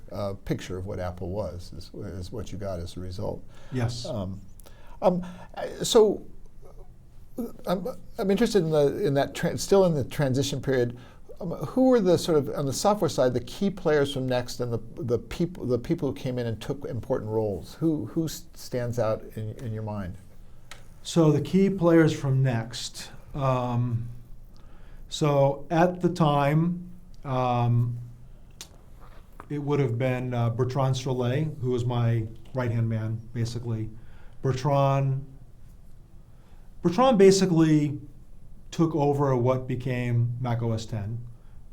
picture of what Apple was, is what you got as a result.
Yes.
So I'm interested in that still in the transition period. Who were the sort of, on the software side, the key players from Next, and the people who came in and took important roles? Who stands out in your mind?
So the key players from Next. So at the time, it would have been Bertrand Strollet, who was my right-hand man, basically. Bertrand basically took over what became Mac OS X.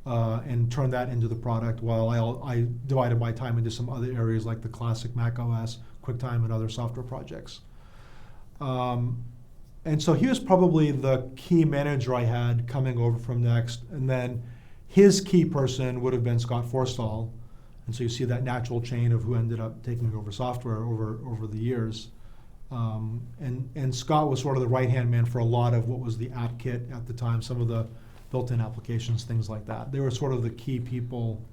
and turned that into the product while I divided my time into some other areas like the classic Mac OS, QuickTime, and other software projects. And so he was probably the key manager I had coming over from Next. And then his key person would have been Scott Forstall. And so you see that natural chain of who ended up taking over software over the years. And Scott was sort of the right-hand man for a lot of what was the app kit at the time, some of the built-in applications, things like that. They were sort of the key people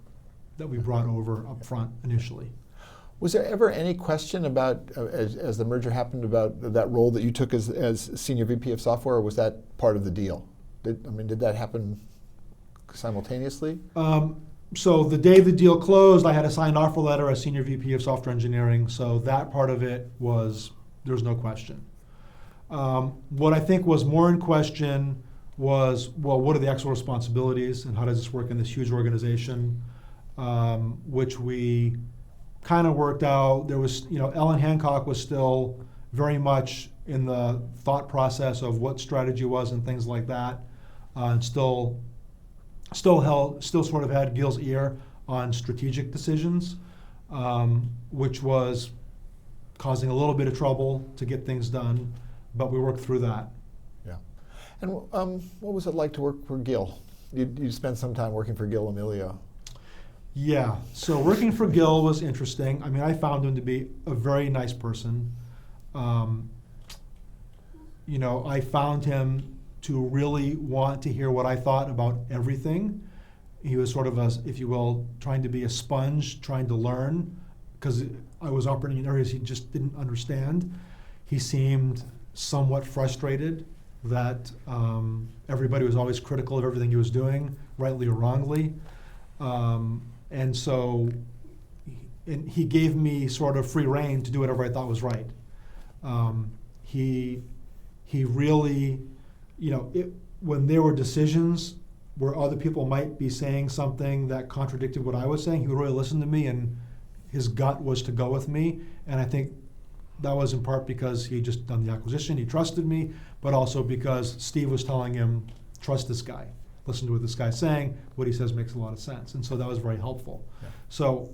that we brought over up front initially.
Was there ever any question about, as the merger happened, about that role that you took as Senior VP of Software, or was that part of the deal? Did that happen simultaneously?
So the day the deal closed, I had a signed offer letter as Senior VP of Software Engineering, so that part of it there was no question. What I think was more in question was, well, what are the actual responsibilities and how does this work in this huge organization, which we kind of worked out. There was, Ellen Hancock was still very much in the thought process of what strategy was and things like that, and still sort of had Gil's ear on strategic decisions, which was causing a little bit of trouble to get things done, but we worked through that.
Yeah. And what was it like to work for Gil? You spent some time working for Gil Amelio.
Yeah, so working for Gil was interesting. I mean, I found him to be a very nice person. I found him to really want to hear what I thought about everything. He was sort of if you will, trying to be a sponge, trying to learn, because I was operating in areas he just didn't understand. He seemed somewhat frustrated that everybody was always critical of everything he was doing, rightly or wrongly. And so he gave me sort of free rein to do whatever I thought was right. He really, when there were decisions where other people might be saying something that contradicted what I was saying, he would really listen to me, and his gut was to go with me. And I think that was in part because he had just done the acquisition, he trusted me, but also because Steve was telling him, trust this guy. Listen to what this guy's saying, what he says makes a lot of sense. And so that was very helpful. Yeah. So,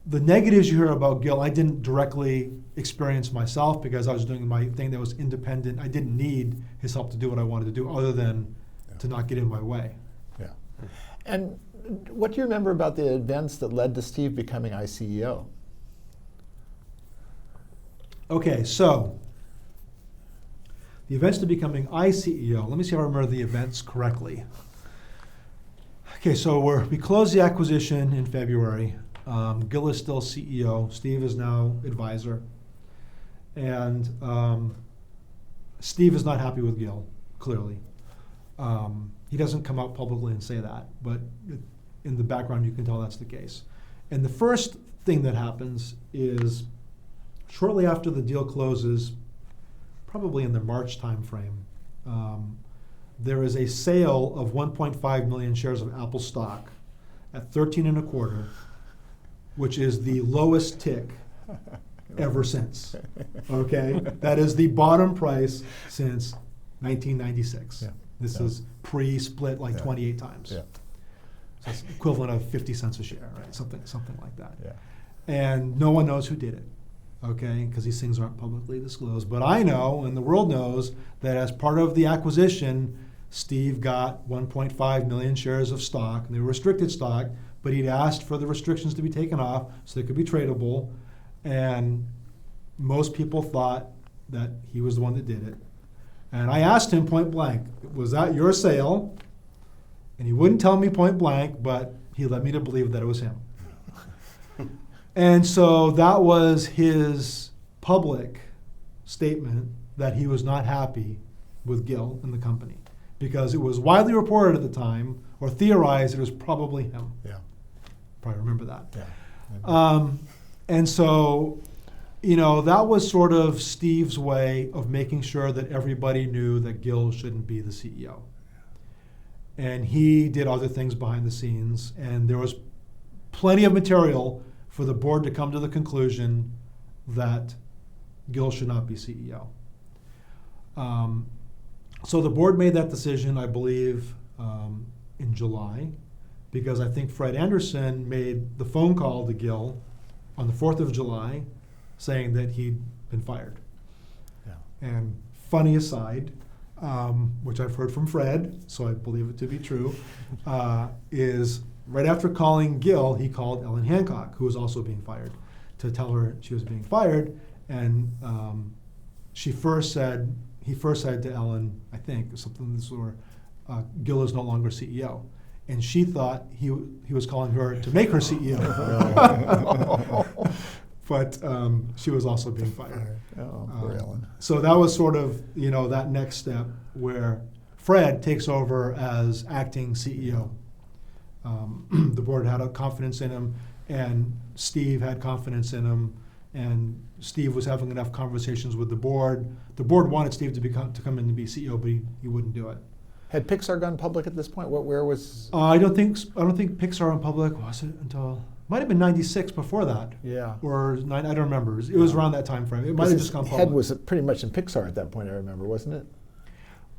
the negatives you hear about Gil, I didn't directly experience myself because I was doing my thing that was independent. I didn't need his help to do what I wanted to do other than to not get in my way.
Yeah. And what do you remember about the events that led to Steve becoming iCEO?
Okay, so the events to becoming iCEO. Let me see if I remember the events correctly. Okay, so we closed the acquisition in February. Gil is still CEO. Steve is now advisor. And Steve is not happy with Gil, clearly. He doesn't come out publicly and say that, but in the background you can tell that's the case. And the first thing that happens is shortly after the deal closes, probably in the March timeframe, there is a sale of 1.5 million shares of Apple stock at 13.25, which is the lowest tick ever since. Okay, that is the bottom price since 1996. Yeah. This is pre-split 28 times. Yeah. So it's equivalent of 50 cents a share, right? Something like that. Yeah. And no one knows who did it. Okay, because these things aren't publicly disclosed. But I know, and the world knows, that as part of the acquisition, Steve got 1.5 million shares of stock, and they were restricted stock, but he'd asked for the restrictions to be taken off so they could be tradable, and most people thought that he was the one that did it. And I asked him point blank, was that your sale? And he wouldn't tell me point blank, but he led me to believe that it was him. And so that was his public statement that he was not happy with Gil and the company, because it was widely reported at the time, or theorized it was probably him. Yeah, probably remember that. Yeah. And so, that was sort of Steve's way of making sure that everybody knew that Gil shouldn't be the CEO. And he did other things behind the scenes, and there was plenty of material for the board to come to the conclusion that Gil should not be CEO. So the board made that decision, I believe, in July, because I think Fred Anderson made the phone call to Gil on the 4th of July saying that he'd been fired.
Yeah.
And funny aside, which I've heard from Fred, so I believe it to be true, is right after calling Gil, he called Ellen Hancock, who was also being fired, to tell her she was being fired. And he first said to Ellen, I think, something of the sort, Gil is no longer CEO. And she thought he was calling her to make her CEO. But she was also being fired.
Oh, poor Ellen.
So that was sort of, that next step where Fred takes over as acting CEO. The board had a confidence in him, and Steve had confidence in him, and Steve was having enough conversations with the board. The board wanted Steve to come in and be CEO, but he wouldn't do it.
Had Pixar gone public at this point? Where was?
I don't think Pixar went public. Was it until? Might have been '96 before that.
Yeah.
Or I don't remember. It was around that time frame. It might have just gone public.
Head was pretty much in Pixar at that point, I remember, wasn't it?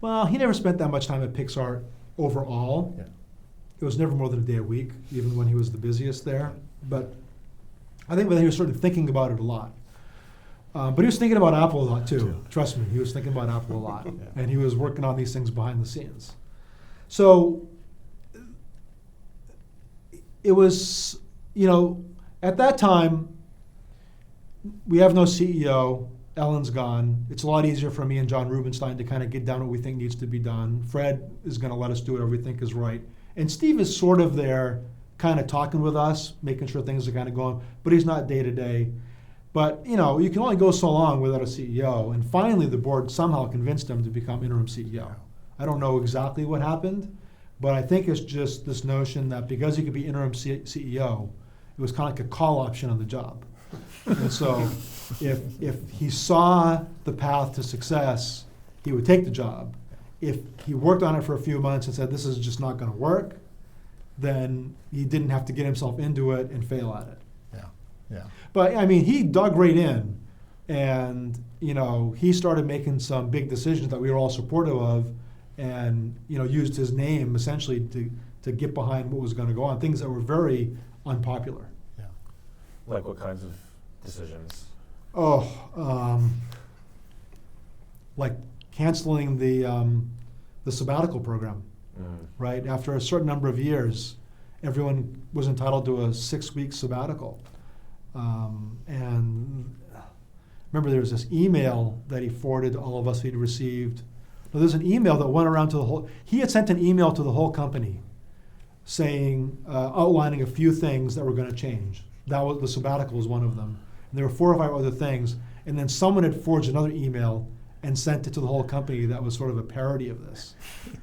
Well, he never spent that much time at Pixar overall.
Yeah.
It was never more than a day a week, even when he was the busiest there. But I think that he was sort of thinking about it a lot. But he was thinking about Apple a lot too. Trust me, he was thinking about Apple a lot.
Yeah.
And he was working on these things behind the scenes. So it was, at that time, we have no CEO. Ellen's gone. It's a lot easier for me and John Rubinstein to kind of get down what we think needs to be done. Fred is going to let us do whatever we think is right. And Steve is sort of there kind of talking with us, making sure things are kind of going, but he's not day to day. But, you can only go so long without a CEO. And finally, the board somehow convinced him to become interim CEO. I don't know exactly what happened, but I think it's just this notion that because he could be interim CEO, it was kind of like a call option on the job. And so if he saw the path to success, he would take the job. If he worked on it for a few months and said, this is just not going to work, then he didn't have to get himself into it and fail at it.
Yeah.
But he dug right in, and he started making some big decisions that we were all supportive of, and used his name essentially to get behind what was going to go on, things that were very unpopular.
Yeah.
Like what kinds of decisions?
Like canceling the sabbatical program. Right after a certain number of years, everyone was entitled to a 6-week sabbatical. And remember, there was this email that he forwarded to all of us he'd received. Well, there's an email that went around to the whole. He had sent an email to the whole company, saying, outlining a few things that were going to change. That was the sabbatical was one of them. And there were 4 or 5 other things. And then someone had forged another email and sent it to the whole company that was sort of a parody of this,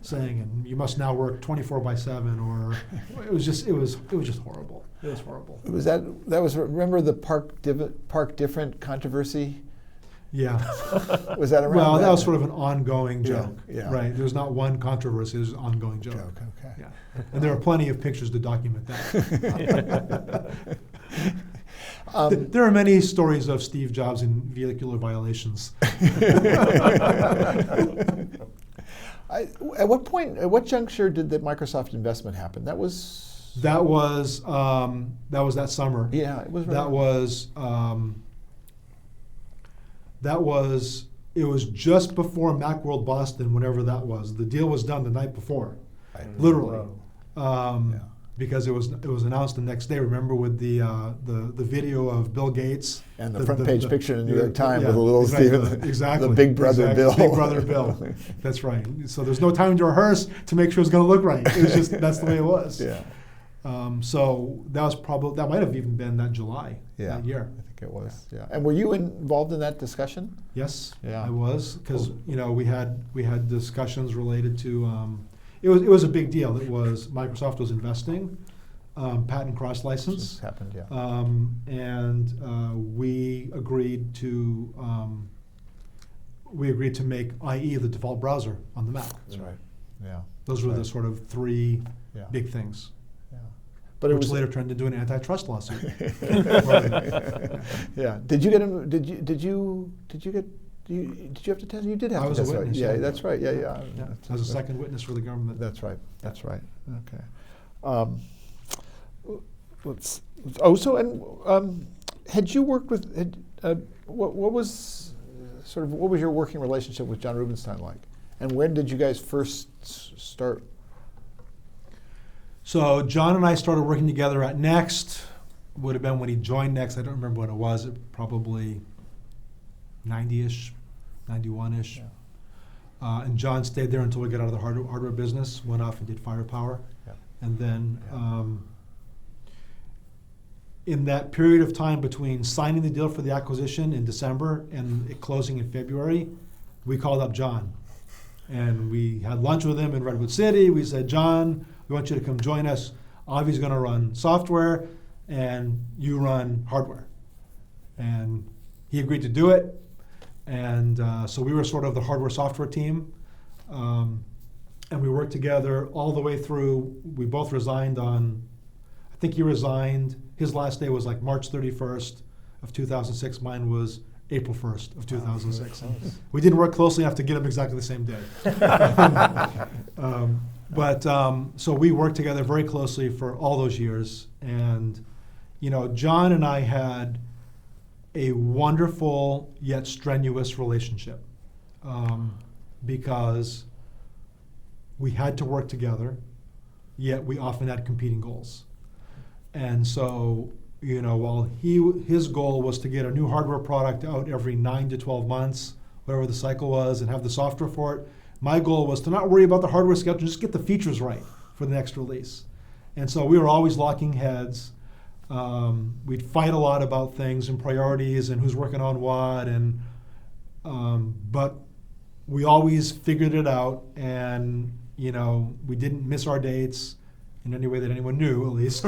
saying, and you must now work 24/7, or it was just horrible. It was horrible.
Was that was remember the Park Different controversy?
Yeah.
Was that around?
Well, that was sort of an ongoing joke,
yeah.
right? There was not one controversy; it was an ongoing joke.
Okay.
Yeah, and there are plenty of pictures to document that. There are many stories of Steve Jobs in vehicular violations.
At what juncture did the Microsoft investment happen? That was
that summer.
Yeah, it was.
It was just before Macworld Boston, whenever that was. The deal was done the night before, literally. Because it was announced the next day. Remember, with the video of Bill Gates
and the front page picture in the New York Times with a little Stephen,
exactly,
the Big Brother Bill.
Big Brother Bill. That's right. So there's no time to rehearse to make sure it's going to look right. It was just that's the way it was.
Yeah.
So that might have even been that July that year.
I think it was. Yeah. And were you involved in that discussion?
Yes,
yeah.
I was, because we had discussions related to. It was a big deal. It was Microsoft was investing, patent cross license.
This happened, yeah.
And we agreed to make IE the default browser on the Mac.
That's right. Yeah.
Those were the sort of 3 big things.
Yeah. But
which later turned into an antitrust lawsuit.
Yeah. Did you get Did you have to testify? You did have
I
to
was a
testify.
witness,
Yeah,
yeah.
that's right. Yeah.
Yeah, I was a second witness for the government.
That's right. That's right. Okay. Had you worked with? What was your working relationship with John Rubinstein like? And when did you guys first start?
So John and I started working together at Next. Would have been when he joined Next. I don't remember when it was. Probably 90-ish, 91-ish.
Yeah.
And John stayed there until we got out of the hardware business, went off and did Firepower.
Yeah.
And then in that period of time between signing the deal for the acquisition in December and it closing in February, we called up John. And we had lunch with him in Redwood City. We said, John, we want you to come join us. Avie's going to run software and you run hardware. And he agreed to do it. And so we were sort of the hardware software team. And we worked together all the way through. We both resigned on, I think he resigned, his last day was like March 31st of 2006. Mine was April 1st of 2006. We didn't work closely enough to get them exactly the same day. So we worked together very closely for all those years. And, John and I had a wonderful yet strenuous relationship because we had to work together, yet we often had competing goals. And so, while his goal was to get a new hardware product out every 9 to 12 months, whatever the cycle was, and have the software for it, my goal was to not worry about the hardware schedule, just get the features right for the next release. And so we were always locking heads. We'd fight a lot about things and priorities and who's working on what, and but we always figured it out, and we didn't miss our dates in any way that anyone knew, at least.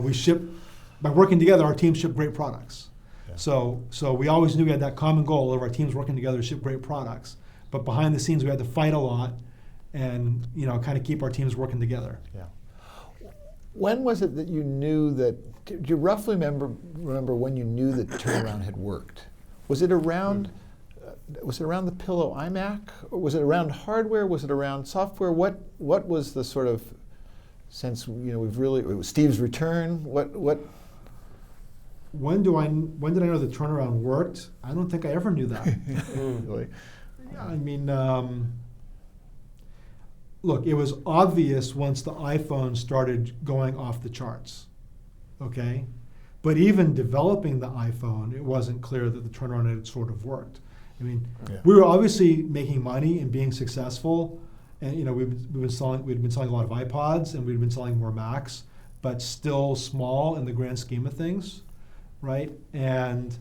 We shipped, by working together, our teams shipped great products. Yeah. So we always knew we had that common goal of our teams working together to ship great products. But behind the scenes, we had to fight a lot and kind of keep our teams working together.
Yeah. When was it that you knew that, do you roughly remember when you knew that turnaround had worked? Was it around the Pillow iMac? Or was it around hardware? Was it around software? What was the sort of sense, it was Steve's return? What?
When did I know the turnaround worked? I don't think I ever knew that.
Really?
I mean, look, it was obvious once the iPhone started going off the charts, okay? But even developing the iPhone, it wasn't clear that the turnaround had sort of worked. I mean, we were obviously making money and being successful, and we'd been selling a lot of iPods and we'd been selling more Macs, but still small in the grand scheme of things, right? And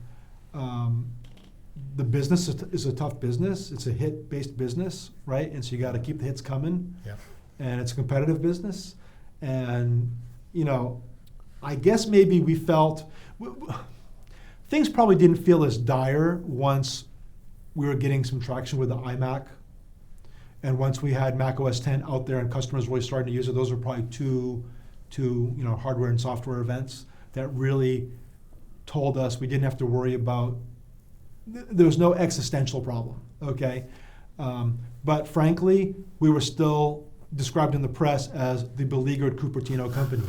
the business is a tough business. It's a hit-based business, right? And so you got to keep the hits coming. Yeah. And it's a competitive business, and I guess maybe we felt things probably didn't feel as dire once we were getting some traction with the iMac, and once we had Mac OS X out there and customers really starting to use it. Those were probably two hardware and software events that really told us we didn't have to worry about. There was no existential problem, okay? But frankly, we were still described in the press as the beleaguered Cupertino company,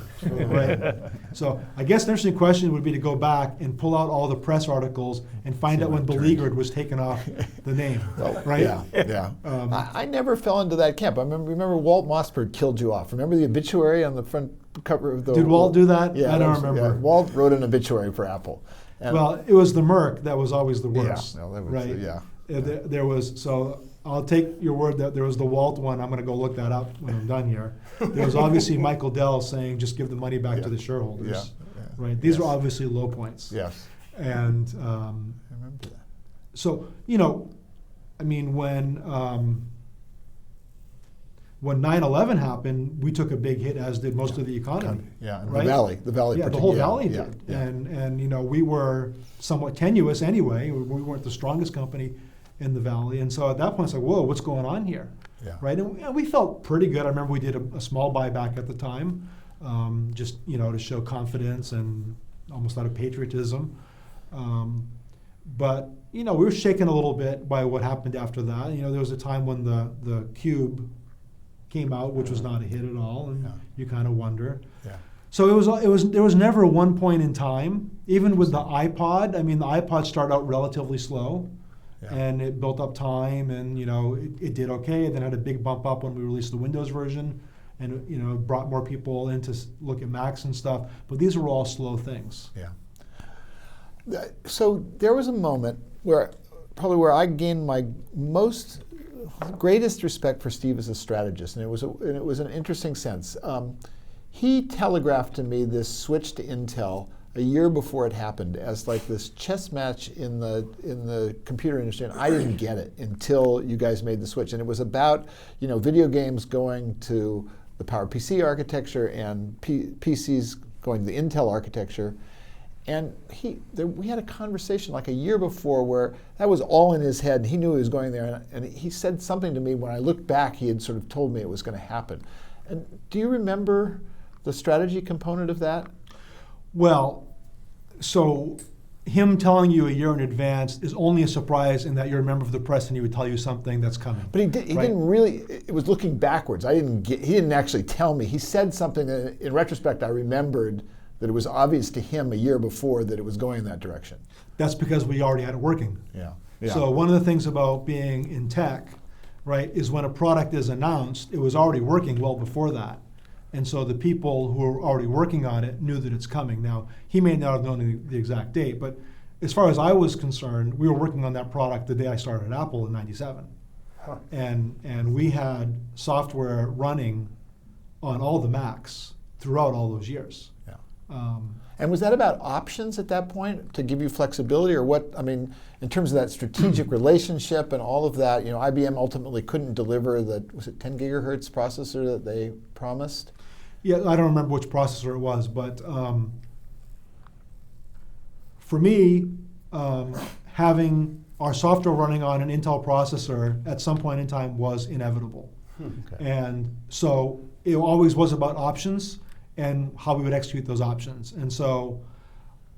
right? So I guess the interesting question would be to go back and pull out all the press articles and find out when beleaguered was taken off the name, right?
Yeah. I never fell into that camp. I remember Walt Mossberg killed you off. Remember the obituary on the front cover of the...
Did Walt do that?
Yeah,
I don't remember.
Yeah, Walt wrote an obituary for Apple.
And it was the Merc that was always the worst, right?
Yeah.
There was, so I'll take your word that there was the Walt one. I'm going to go look that up when I'm done here. There was obviously Michael Dell saying, just give the money back to the shareholders, right? These were obviously low points.
Yes.
And
I remember that.
So, I mean, when 9/11 happened, we took a big hit, as did most of the economy.
Yeah, and
right?
the valley.
Yeah, the whole valley did. Yeah. And we were somewhat tenuous anyway. We weren't the strongest company in the valley, and so at that point it's like, whoa, what's going on here? Yeah. Right? And we felt pretty good. I remember we did a small buyback at the time, just to show confidence and almost out of patriotism. But we were shaken a little bit by what happened after that. There was a time when the Cube came out, which was not a hit at all, and you kind of wonder.
Yeah.
So there was never one point in time, even with the iPod. I mean, the iPod started out relatively slow, and it built up time, and it did okay, and then had a big bump up when we released the Windows version, and brought more people in to look at Macs and stuff. But these were all slow things.
Yeah. So there was a moment where I gained my greatest respect for Steve as a strategist, and it was an interesting sense. He telegraphed to me this switch to Intel a year before it happened as like this chess match in the computer industry, and I didn't get it until you guys made the switch. And it was about video games going to the PowerPC architecture and PCs going to the Intel architecture. And we had a conversation like a year before where that was all in his head, and he knew he was going there. And he said something to me when I looked back. He had sort of told me it was going to happen. And do you remember the strategy component of that?
Well, so him telling you a year in advance is only a surprise in that you're a member of the press and he would tell you something that's coming.
But he didn't really. It was looking backwards. He didn't actually tell me. He said something that, in retrospect, I remembered that it was obvious to him a year before that it was going in that direction.
That's because we already had it working.
Yeah.
So one of the things about being in tech, right, is when a product is announced, it was already working well before that. And so the people who are already working on it knew that it's coming. Now, he may not have known the exact date, but as far as I was concerned, we were working on that product the day I started at Apple in '97.
Huh.
And we had software running on all the Macs throughout all those years.
Yeah. And was that about options at that point to give you flexibility, or what? I mean, in terms of that strategic relationship and all of that, IBM ultimately couldn't deliver was it 10 gigahertz processor that they promised?
Yeah, I don't remember which processor it was, but for me, having our software running on an Intel processor at some point in time was inevitable.
Okay.
And so it always was about options and how we would execute those options. And so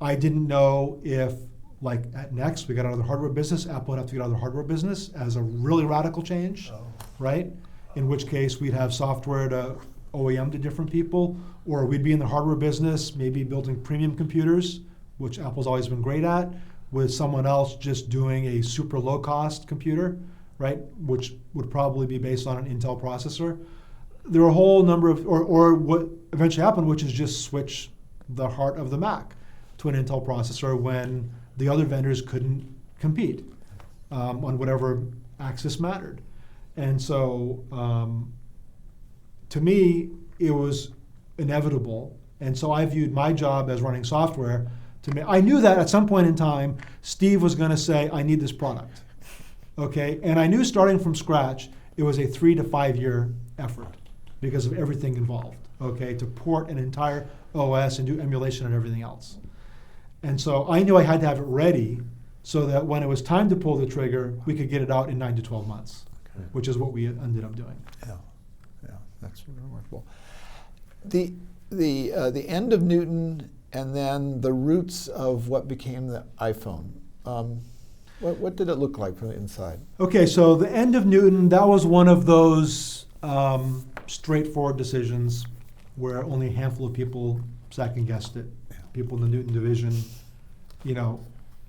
I didn't know if, like at Next, we got out of the hardware business, Apple would have to get out of the hardware business as a really radical change, right? In which case we'd have software to OEM to different people, or we'd be in the hardware business, maybe building premium computers, which Apple's always been great at, with someone else just doing a super low-cost computer, right, which would probably be based on an Intel processor. There are a whole number of, or what eventually happened, which is just switch the heart of the Mac to an Intel processor when the other vendors couldn't compete on whatever axis mattered. And so to me, it was inevitable. And so I viewed my job as running software. I knew that at some point in time, Steve was going to say, I need this product. Okay, and I knew starting from scratch, it was a 3 to 5 year effort because of everything involved, okay, to port an entire OS and do emulation and everything else. And so I knew I had to have it ready so that when it was time to pull the trigger, we could get it out in 9 to 12 months, which is what we ended up doing.
Yeah, that's remarkable. The end of Newton and then the roots of what became the iPhone. What did it look like from the inside?
Okay, so the end of Newton, that was one of those straightforward decisions where only a handful of people second-guessed it. Yeah. People in the Newton division,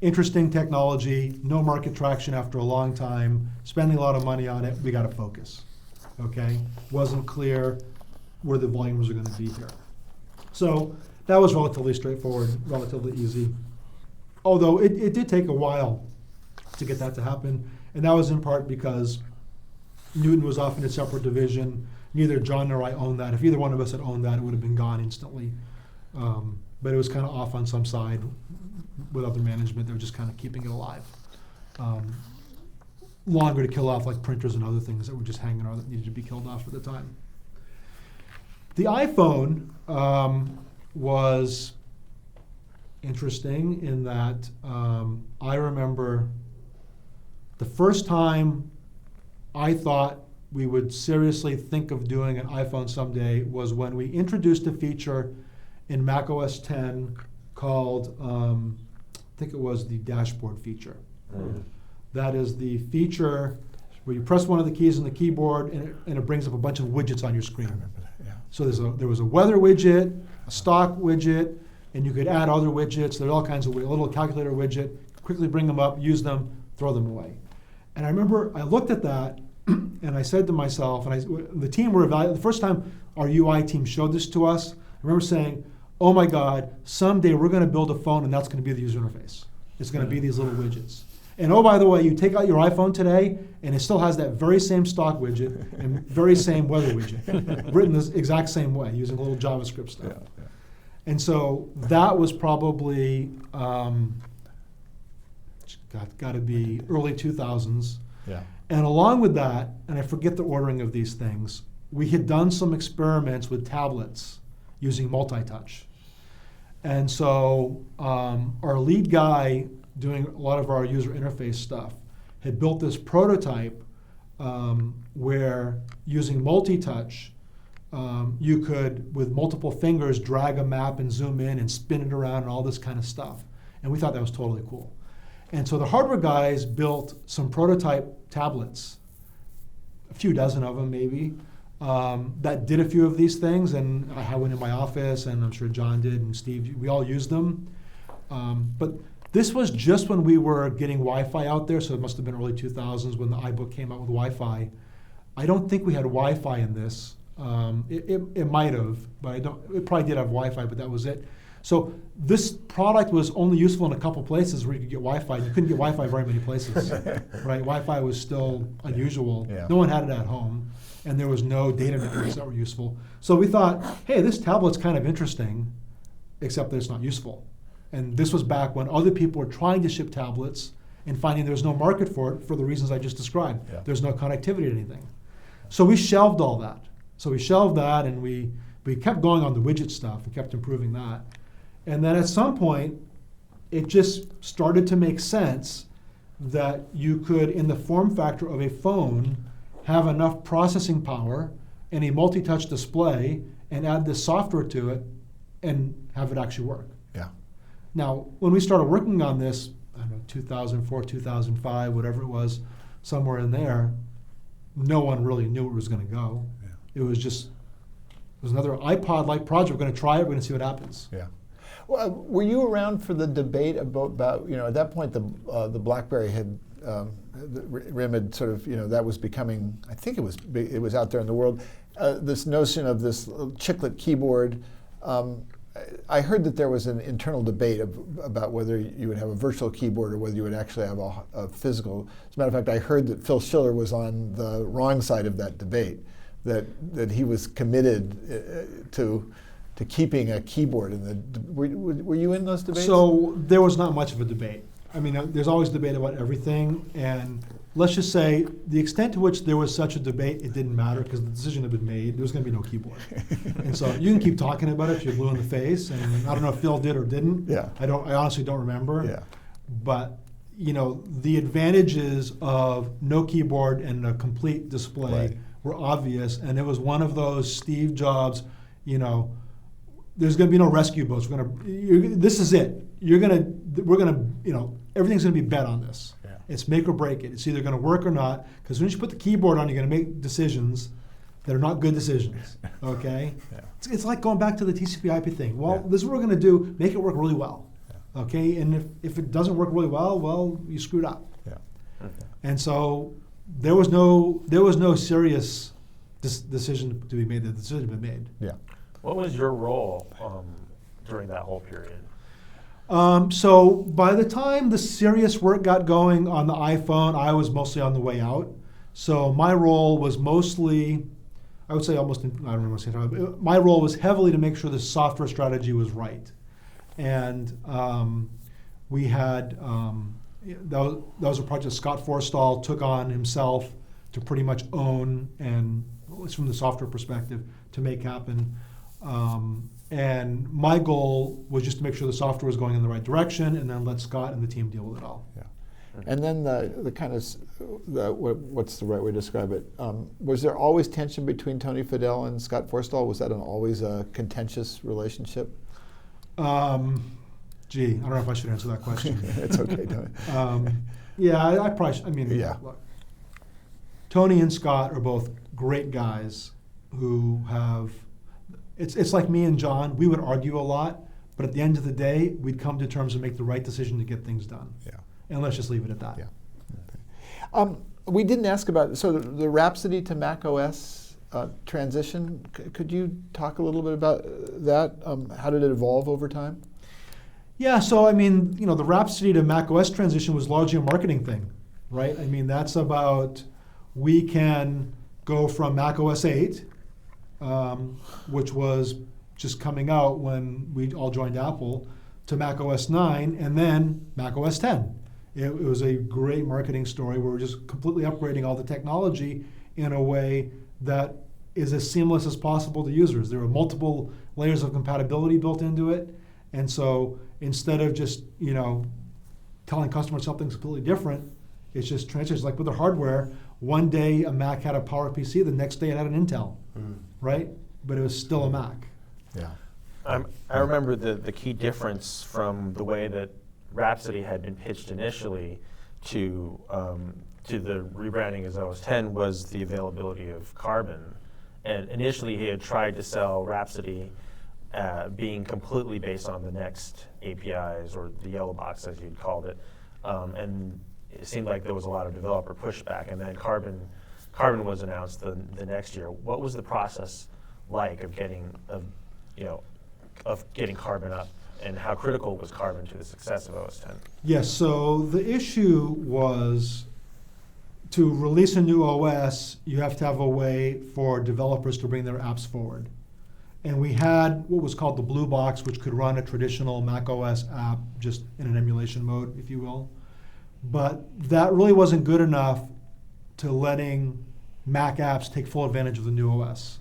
interesting technology, no market traction after a long time, spending a lot of money on it, we got to focus, okay? Wasn't clear where the volumes are going to be here. So that was relatively straightforward, relatively easy. Although it did take a while to get that to happen, and that was in part because Newton was often a separate division. Neither John nor I owned that. If either one of us had owned that, it would have been gone instantly. But it was kind of off on some side with other management. They were just kind of keeping it alive. Longer to kill off, like printers and other things that were just hanging around that needed to be killed off at the time. The iPhone was interesting in that I remember the first time I thought we would seriously think of doing an iPhone someday was when we introduced a feature in macOS 10 called think it was the dashboard feature. That is the feature where you press one of the keys on the keyboard and it brings up a bunch of widgets on your screen.
Yeah.
So there was a weather widget, a stock widget, and you could add other widgets. There's all kinds of a little calculator widget. Quickly bring them up, use them, throw them away. And I remember I looked at that and I said to myself, and the team were evaluating, the first time our UI team showed this to us, I remember saying, oh my God, someday we're going to build a phone and that's going to be the user interface. It's going to be these little widgets. And oh, by the way, you take out your iPhone today and it still has that very same stock widget and very same weather widget, written the exact same way using a little JavaScript stuff.
Yeah.
And so that was probably, got to be early 2000s.
Yeah.
And along with that, and I forget the ordering of these things, we had done some experiments with tablets using multi-touch. And so our lead guy doing a lot of our user interface stuff had built this prototype where using multi-touch, you could, with multiple fingers, drag a map and zoom in and spin it around and all this kind of stuff. And we thought that was totally cool. And so the hardware guys built some prototype tablets, a few dozen of them maybe, that did a few of these things. And I had one in my office, and I'm sure John did, and Steve, we all used them. But this was just when we were getting Wi-Fi out there, so it must have been early 2000s when the iBook came out with Wi-Fi. I don't think we had Wi-Fi in this. It might have, but it probably did have Wi-Fi, but that was it. So this product was only useful in a couple places where you could get Wi-Fi. You couldn't get Wi-Fi very many places, right? Wi-Fi was still unusual.
Yeah.
No one had it at home, and there was no data networks that were useful. So we thought, hey, this tablet's kind of interesting, except that it's not useful. And this was back when other people were trying to ship tablets and finding there's no market for it for the reasons I just described.
Yeah.
There's no connectivity to anything. So we shelved all that. So we shelved that, and we kept going on the widget stuff and kept improving that. And then at some point, it just started to make sense that you could, in the form factor of a phone, have enough processing power and a multi-touch display and add this software to it and have it actually work.
Yeah.
Now, when we started working on this, I don't know, 2004, 2005, whatever it was, somewhere in there, no one really knew where it was going to go.
Yeah.
It was another iPod-like project. We're going to try it. We're going to see what happens.
Yeah. Well, were you around for the debate about at that point the BlackBerry had the RIM had sort of that was becoming, I think it was out there in the world, this notion of this chiclet keyboard. I heard that there was an internal debate about whether you would have a virtual keyboard or whether you would actually have a physical. As a matter of fact, I heard that Phil Schiller was on the wrong side of that debate, that he was committed to keeping a keyboard in the. Were you in those debates?
So there was not much of a debate. I mean, there's always debate about everything, and let's just say the extent to which there was such a debate, it didn't matter because the decision had been made. There was going to be no keyboard, and so you can keep talking about it if you're blue in the face. And I don't know if Phil did or didn't.
Yeah.
I honestly don't remember.
Yeah.
But the advantages of no keyboard and a complete display
Right.
were obvious, and it was one of those Steve Jobs, there's going to be no rescue boats. This is it. We're going to, everything's going to be bet on this.
Yeah.
It's make or break it. It's either going to work or not. Because once you put the keyboard on, you're going to make decisions that are not good decisions. Okay.
Yeah.
It's like going back to the TCP IP thing. Well,
Yeah.
this is what we're going to do. Make it work really well.
Yeah.
Okay. And if it doesn't work really well, you screwed up.
Yeah. Okay.
And so there was no serious decision to be made. The decision had been made.
Yeah.
What was your role during that whole period?
So by the time the serious work got going on the iPhone, I was mostly on the way out. So my role was mostly, I would say almost, I don't remember saying, my role was heavily to make sure the software strategy was right. And we had, that was a project Scott Forstall took on himself to pretty much own, and at least from the software perspective, to make happen. And my goal was just to make sure the software was going in the right direction, and then let Scott and the team deal with it all.
Yeah. And then the kind of what's the right way to describe it? Was there always tension between Tony Fadell and Scott Forstall? Was that always a contentious relationship?
Gee, I don't know if I should answer that question.
It's okay. Don't.
Yeah, I probably should. I mean,
Yeah.
look, Tony and Scott are both great guys who have, it's like me and John, we would argue a lot, but at the end of the day, we'd come to terms and make the right decision to get things done.
Yeah.
And let's just leave it at that.
Yeah. Okay. We didn't ask about, so the Rhapsody to Mac OS transition, could you talk a little bit about that? How did it evolve over time?
Yeah, so I mean, the Rhapsody to Mac OS transition was largely a marketing thing, right? I mean, that's about, we can go from Mac OS 8, which was just coming out when we all joined Apple, to Mac OS 9, and then Mac OS 10. It was a great marketing story where we're just completely upgrading all the technology in a way that is as seamless as possible to users. There were multiple layers of compatibility built into it, and so instead of just telling customers something's completely different, it's just transitions. Like with the hardware, one day a Mac had a PowerPC, the next day it had an Intel, right? But it was still a Mac.
Yeah.
I remember the key difference from the way that Rhapsody had been pitched initially to the rebranding as OS 10 was the availability of Carbon. And initially he had tried to sell Rhapsody being completely based on the Next APIs, or the yellow box as you'd called it. And it seemed like there was a lot of developer pushback. And then Carbon was announced the next year. What was the process like of getting Carbon up, and how critical was Carbon to the success of OS 10?
Yes, so the issue was to release a new OS, you have to have a way for developers to bring their apps forward. And we had what was called the Blue Box, which could run a traditional Mac OS app just in an emulation mode, if you will. But that really wasn't good enough to letting Mac apps take full advantage of the new OS.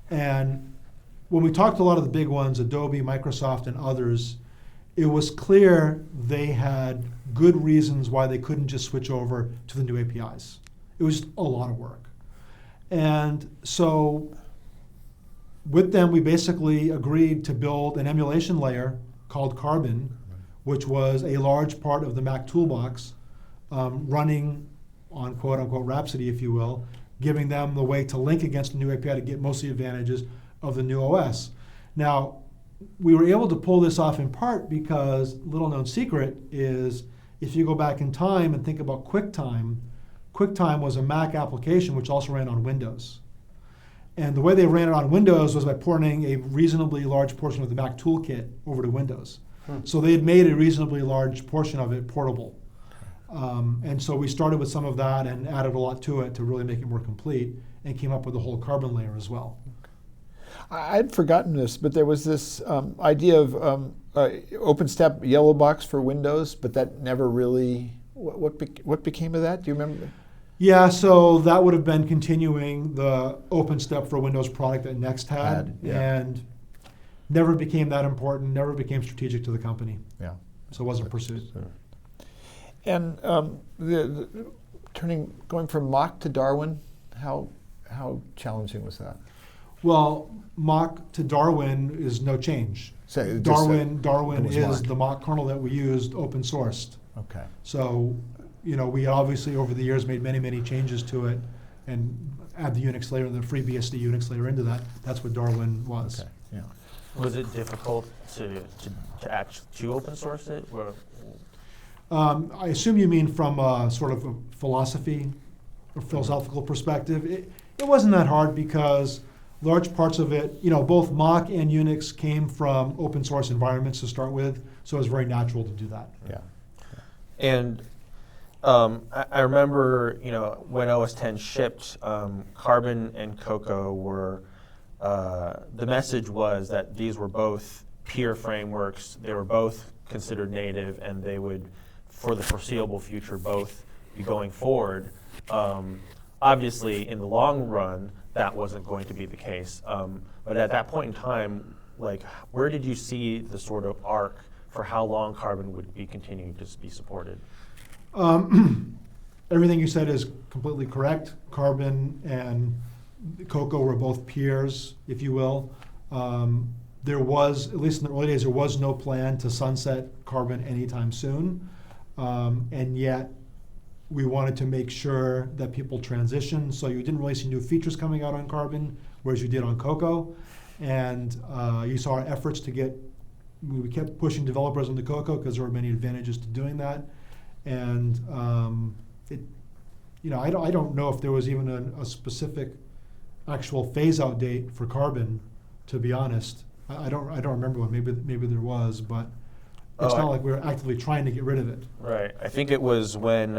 And when we talked to a lot of the big ones, Adobe, Microsoft, and others, it was clear they had good reasons why they couldn't just switch over to the new APIs. It was just a lot of work. And so with them, we basically agreed to build an emulation layer called Carbon, which was a large part of the Mac toolbox, running on quote-unquote Rhapsody, if you will, giving them the way to link against the new API to get most of the advantages of the new OS. Now, we were able to pull this off in part because, little known secret, is if you go back in time and think about QuickTime, QuickTime was a Mac application which also ran on Windows. And the way they ran it on Windows was by porting a reasonably large portion of the Mac toolkit over to Windows. So they had made a reasonably large portion of it portable. And so we started with some of that and added a lot to it to really make it more complete, and came up with the whole Carbon layer as well.
I'd forgotten this, but there was this idea of OpenStep yellow box for Windows, but that never really, what became of that? Do you remember?
Yeah, so that would have been continuing the OpenStep for Windows product that Next had, and never became that important, never became strategic to the company.
Yeah.
So it wasn't pursued.
And going from Mach to Darwin, how challenging was that?
Well, Mach to Darwin is no change.
So
Darwin
was
is
Mach.
the Mach kernel that we used, open sourced.
Okay.
So, we obviously over the years made many changes to it, and add the Unix layer, the free BSD Unix layer into that. That's what Darwin was.
Okay. Yeah.
Was it difficult to open source it? Or?
I assume you mean from a sort of a philosophy or philosophical perspective. It wasn't that hard because large parts of it, both Mach and Unix came from open source environments to start with, so it was very natural to do that.
Yeah.
And I remember, when OS 10 shipped, Carbon and Cocoa were, the message was that these were both peer frameworks. They were both considered native, and they would, for the foreseeable future, both be going forward. Obviously, in the long run, that wasn't going to be the case. But at that point in time, where did you see the sort of arc for how long Carbon would be continuing to be supported?
Everything you said is completely correct. Carbon and Cocoa were both peers, if you will. there was, at least in the early days, there was no plan to sunset Carbon anytime soon. And yet, we wanted to make sure that people transition. So you didn't really see new features coming out on Carbon, whereas you did on Cocoa. And you saw our efforts to get, we kept pushing developers into Cocoa because there were many advantages to doing that. And I don't know if there was even a specific actual phase-out date for Carbon, to be honest. I don't remember one. Maybe there was, but it's not like we were actively trying to get rid of it.
Right. I think it was when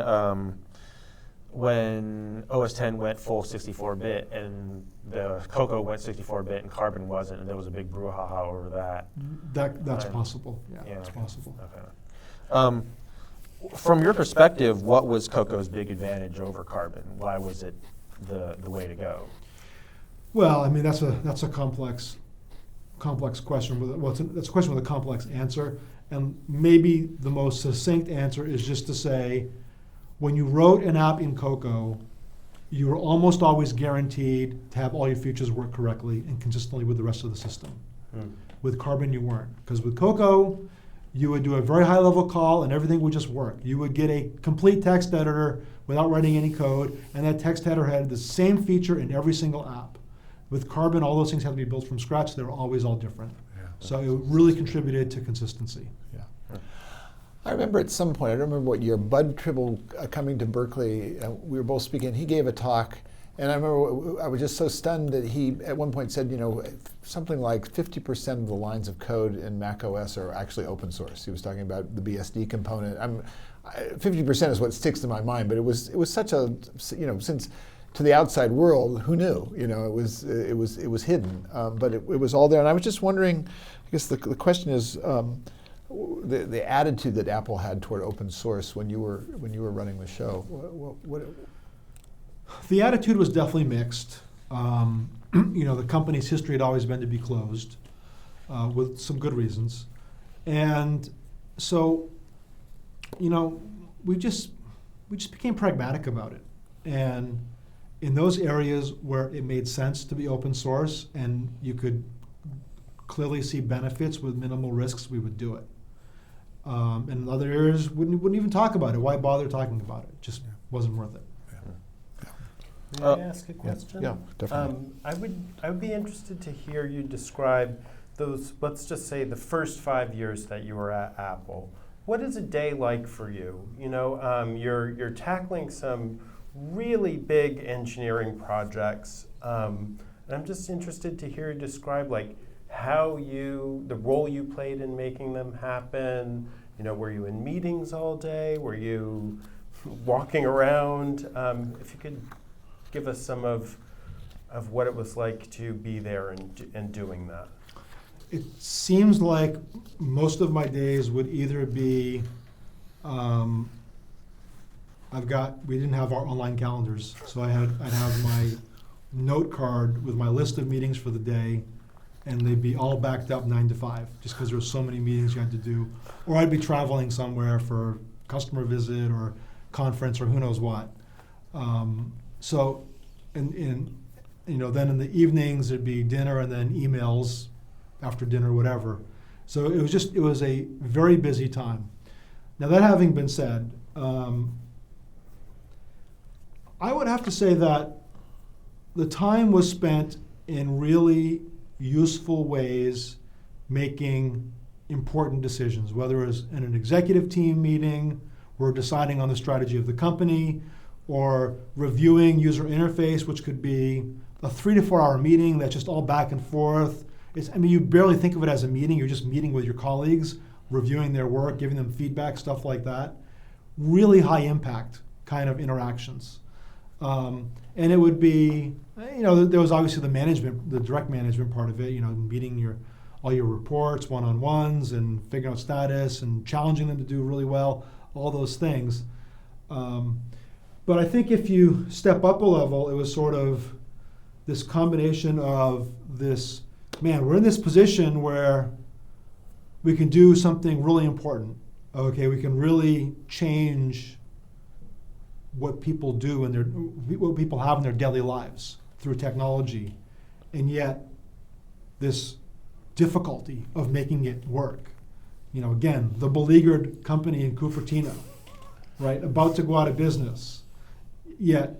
OS 10 went full 64-bit and the Cocoa went 64-bit and Carbon wasn't, and there was a big brouhaha over that.
That's possible. Yeah, it's
okay.
possible.
Okay. From your perspective, what was Cocoa's big advantage over Carbon? Why was it the way to go?
Well, I mean, that's a complex question. That's a question with a complex answer. And maybe the most succinct answer is just to say, when you wrote an app in Cocoa, you were almost always guaranteed to have all your features work correctly and consistently with the rest of the system. With Carbon, you weren't. Because with Cocoa, you would do a very high-level call and everything would just work. You would get a complete text editor without writing any code, and that text editor had the same feature in every single app. With Carbon, all those things had to be built from scratch. They were always all different. Yeah. So it really contributed to consistency.
Yeah. I remember at some point, I don't remember what year, Bud Tribble coming to Berkeley, we were both speaking, he gave a talk, and I remember I was just so stunned that he at one point said, something like 50% of the lines of code in Mac OS are actually open source. He was talking about the BSD component. 50% is what sticks in my mind, but it was such a, since to the outside world, who knew? It was hidden, but it was all there. And I was just wondering, I guess the question is the attitude that Apple had toward open source when you were running the show. What
the attitude was definitely mixed. The company's history had always been to be closed, with some good reasons, and so we just became pragmatic about it, and in those areas where it made sense to be open source and you could clearly see benefits with minimal risks, we would do it. And in other areas, wouldn't even talk about it. Why bother talking about it? Just wasn't worth it.
May I ask a question?
Yeah, definitely.
I would be interested to hear you describe those, let's just say the first 5 years that you were at Apple. What is a day like for you? You're tackling some really big engineering projects. And I'm just interested to hear you describe the role you played in making them happen. Were you in meetings all day? Were you walking around? If you could give us some of what it was like to be there and doing that.
It seems like most of my days would either be, we didn't have our online calendars, so I'd have my note card with my list of meetings for the day, and they'd be all backed up 9 to 5, just because there were so many meetings you had to do. Or I'd be traveling somewhere for customer visit or conference or who knows what. So, then in the evenings there'd be dinner and then emails after dinner, whatever. So it was a very busy time. Now that having been said, I would have to say that the time was spent in really useful ways making important decisions, whether it was in an executive team meeting, we're deciding on the strategy of the company, or reviewing user interface, which could be a 3 to 4 hour meeting that's just all back and forth. You barely think of it as a meeting, you're just meeting with your colleagues, reviewing their work, giving them feedback, stuff like that. Really high impact kind of interactions. And it would be, there was obviously the direct management part of it, meeting all your reports, one-on-ones, and figuring out status and challenging them to do really well, all those things. But I think if you step up a level, it was sort of this combination of this, we're in this position where we can do something really important. Okay, we can really change what people do what people have in their daily lives through technology. And yet, this difficulty of making it work. You know, again, the beleaguered company in Cupertino, right, about to go out of business. Yet,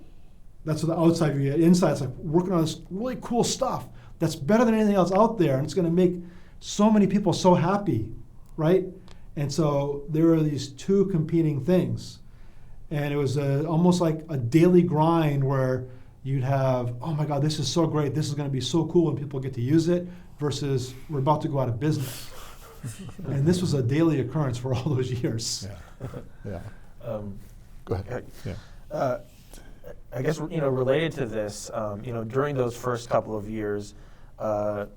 that's the outside view. Inside, it's like working on this really cool stuff that's better than anything else out there, and it's going to make so many people so happy, right? And so there are these two competing things. And it was almost like a daily grind where you'd have, oh my God, this is so great, this is going to be so cool when people get to use it, versus we're about to go out of business. And this was a daily occurrence for all those years.
Yeah. Go ahead.
Yeah. I guess related to this, during those first couple of years,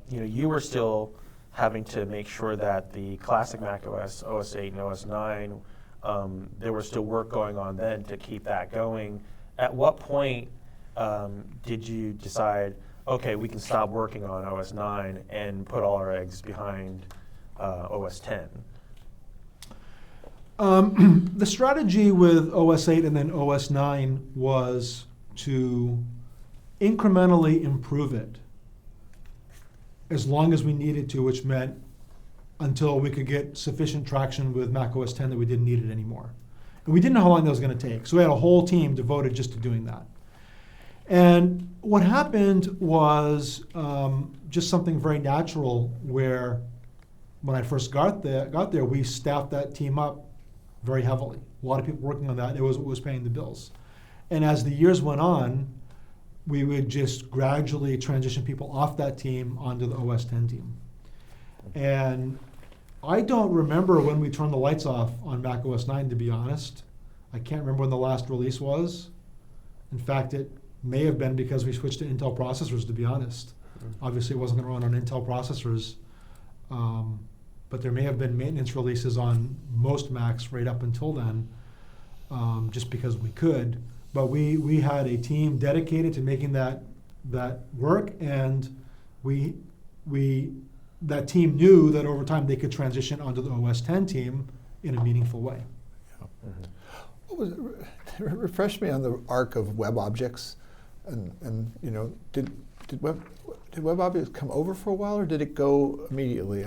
you were still having to make sure that the classic Mac OS, OS 8, and OS 9, there was still work going on then to keep that going. At what point did you decide, okay, we can stop working on OS 9 and put all our eggs behind OS 10?
The strategy with OS 8 and then OS 9 was to incrementally improve it as long as we needed to, which meant until we could get sufficient traction with Mac OS 10 that we didn't need it anymore. And we didn't know how long that was going to take, so we had a whole team devoted just to doing that. And what happened was just something very natural, where when I first got there, we staffed that team up very heavily. A lot of people working on that. It was what was paying the bills. And as the years went on, we would just gradually transition people off that team onto the OS 10 team. And I don't remember when we turned the lights off on Mac OS 9, to be honest. I can't remember when the last release was. In fact, it may have been because we switched to Intel processors, to be honest. Obviously, it wasn't going to run on Intel processors, but there may have been maintenance releases on most Macs right up until then, just because we could. But we had a team dedicated to making that work, and that team knew that over time they could transition onto the OS 10 team in a meaningful way.
Yeah. What was it? Refresh me on the arc of WebObjects, and did WebObjects come over for a while, or did it go immediately?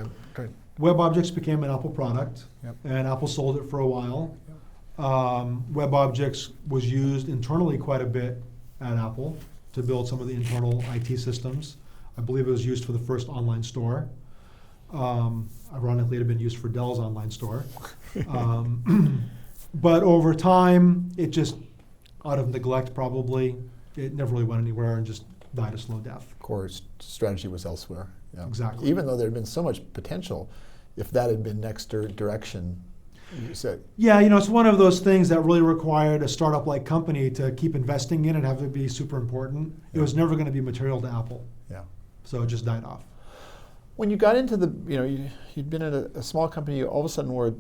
WebObjects became an Apple product,
Yep.
and Apple sold it for a while. WebObjects was used internally quite a bit at Apple to build some of the internal IT systems. I believe it was used for the first online store. Ironically, it had been used for Dell's online store. But over time, it just, out of neglect probably, it never really went anywhere and just died a slow death.
Core strategy was elsewhere. Yeah.
Exactly.
Even though there had been so much potential, if that had been next direction, you said.
Yeah, it's one of those things that really required a startup-like company to keep investing in and have it be super important. It was never going to be material to Apple.
Yeah.
So it just died off.
When you got into you'd been at a small company, you all of a sudden were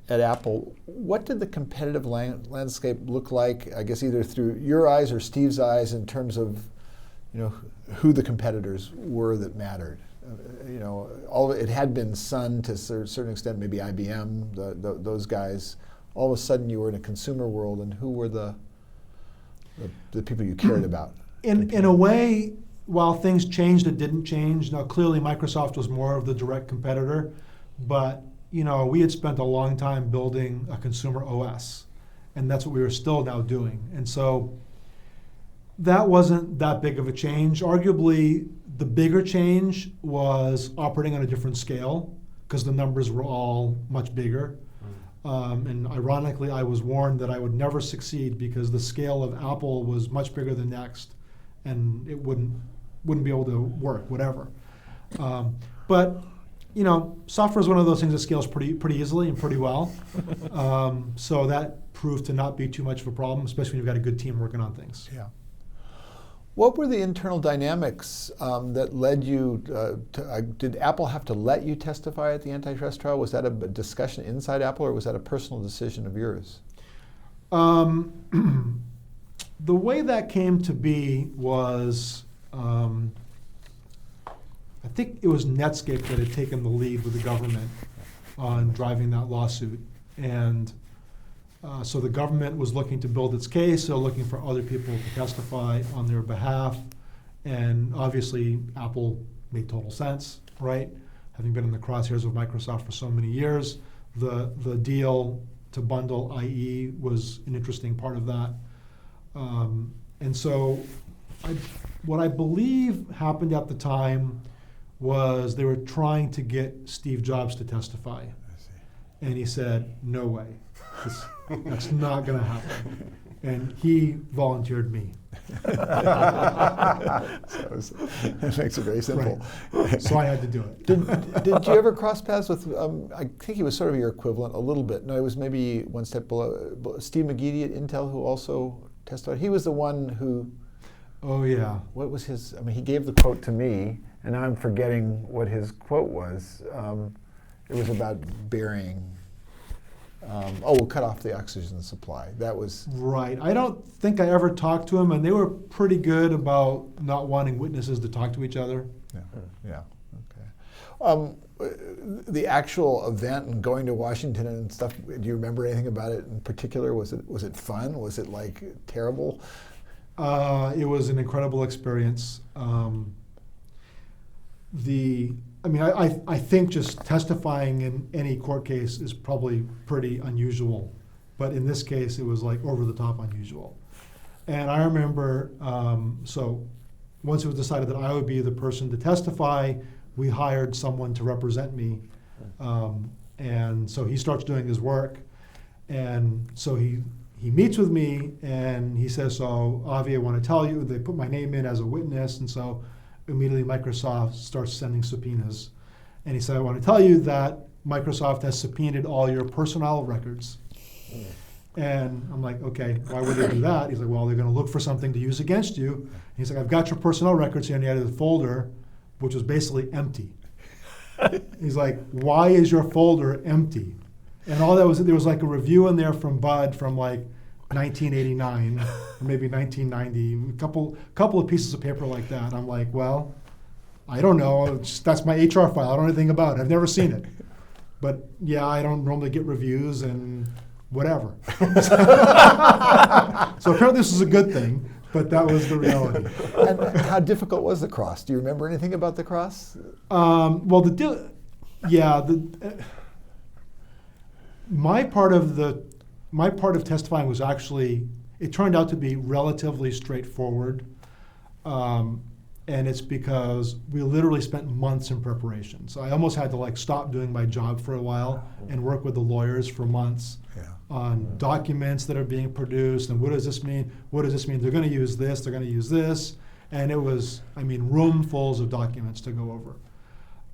at Apple. What did the competitive landscape look like, I guess either through your eyes or Steve's eyes, in terms of who the competitors were that mattered? It had been Sun to a certain extent, maybe IBM, those guys. All of a sudden you were in a consumer world, and who were the people you cared about?
In a way, while things changed, it didn't change. Now, clearly, Microsoft was more of the direct competitor, but we had spent a long time building a consumer OS, and that's what we were still now doing. And so that wasn't that big of a change. Arguably, the bigger change was operating on a different scale, because the numbers were all much bigger. And ironically, I was warned that I would never succeed because the scale of Apple was much bigger than Next, and it wouldn't be able to work, whatever. But software is one of those things that scales pretty easily and pretty well. So that proved to not be too much of a problem, especially when you've got a good team working on things.
Yeah. What were the internal dynamics that led you did Apple have to let you testify at the antitrust trial? Was that a discussion inside Apple, or was that a personal decision of yours?
The way that came to be was, I think it was Netscape that had taken the lead with the government on driving that lawsuit. And so the government was looking to build its case, so looking for other people to testify on their behalf. And obviously, Apple made total sense, right? having been in the crosshairs of Microsoft for so many years. The deal to bundle IE was an interesting part of that. And so what I believe happened at the time was they were trying to get Steve Jobs to testify. And he said, no way, that's not going to happen. And he volunteered me.
That makes it very simple.
Right. So I had to do it.
Did you ever cross paths with, I think he was sort of your equivalent a little bit. No, it was maybe one step below, Steve McGeady at Intel, who also testified. He was the one who,
oh yeah.
what was his, I mean, he gave the quote to me, and now I'm forgetting what his quote was. It was about burying, we'll cut off the oxygen supply. That was...
Right. I don't think I ever talked to him, and they were pretty good about not wanting witnesses to talk to each other.
Yeah, okay. The actual event and going to Washington and stuff, do you remember anything about it in particular? Was it fun? Was it like terrible?
It was an incredible experience. I think just testifying in any court case is probably pretty unusual, but in this case it was like over the top unusual. And I remember, so once it was decided that I would be the person to testify, we hired someone to represent me. And so he starts doing his work, and so he meets with me and he says, so Avie, I want to tell you, they put my name in as a witness, and so immediately Microsoft starts sending subpoenas. And he said, I want to tell you that Microsoft has subpoenaed all your personnel records. And I'm like, okay, why would they do that? He's like, well, they're going to look for something to use against you. And he's like, I've got your personnel records here, and he had a folder, which was basically empty. He's like, why is your folder empty? And all that was, there was like a review in there from Bud from like 1989, or maybe 1990, a couple of pieces of paper like that. I'm like, well, I don't know. That's my HR file. I don't know anything about it. I've never seen it. But yeah, I don't normally get reviews and whatever. So apparently this is a good thing, but that was the reality.
And how difficult was the cross? Do you remember anything about the cross?
Well, my part of testifying was actually, it turned out to be relatively straightforward. And it's because we literally spent months in preparation. So I almost had to like stop doing my job for a while and work with the lawyers for months on documents that are being produced, and what does this mean? What does this mean? They're going to use this, they're going to use this. And it was, roomfuls of documents to go over.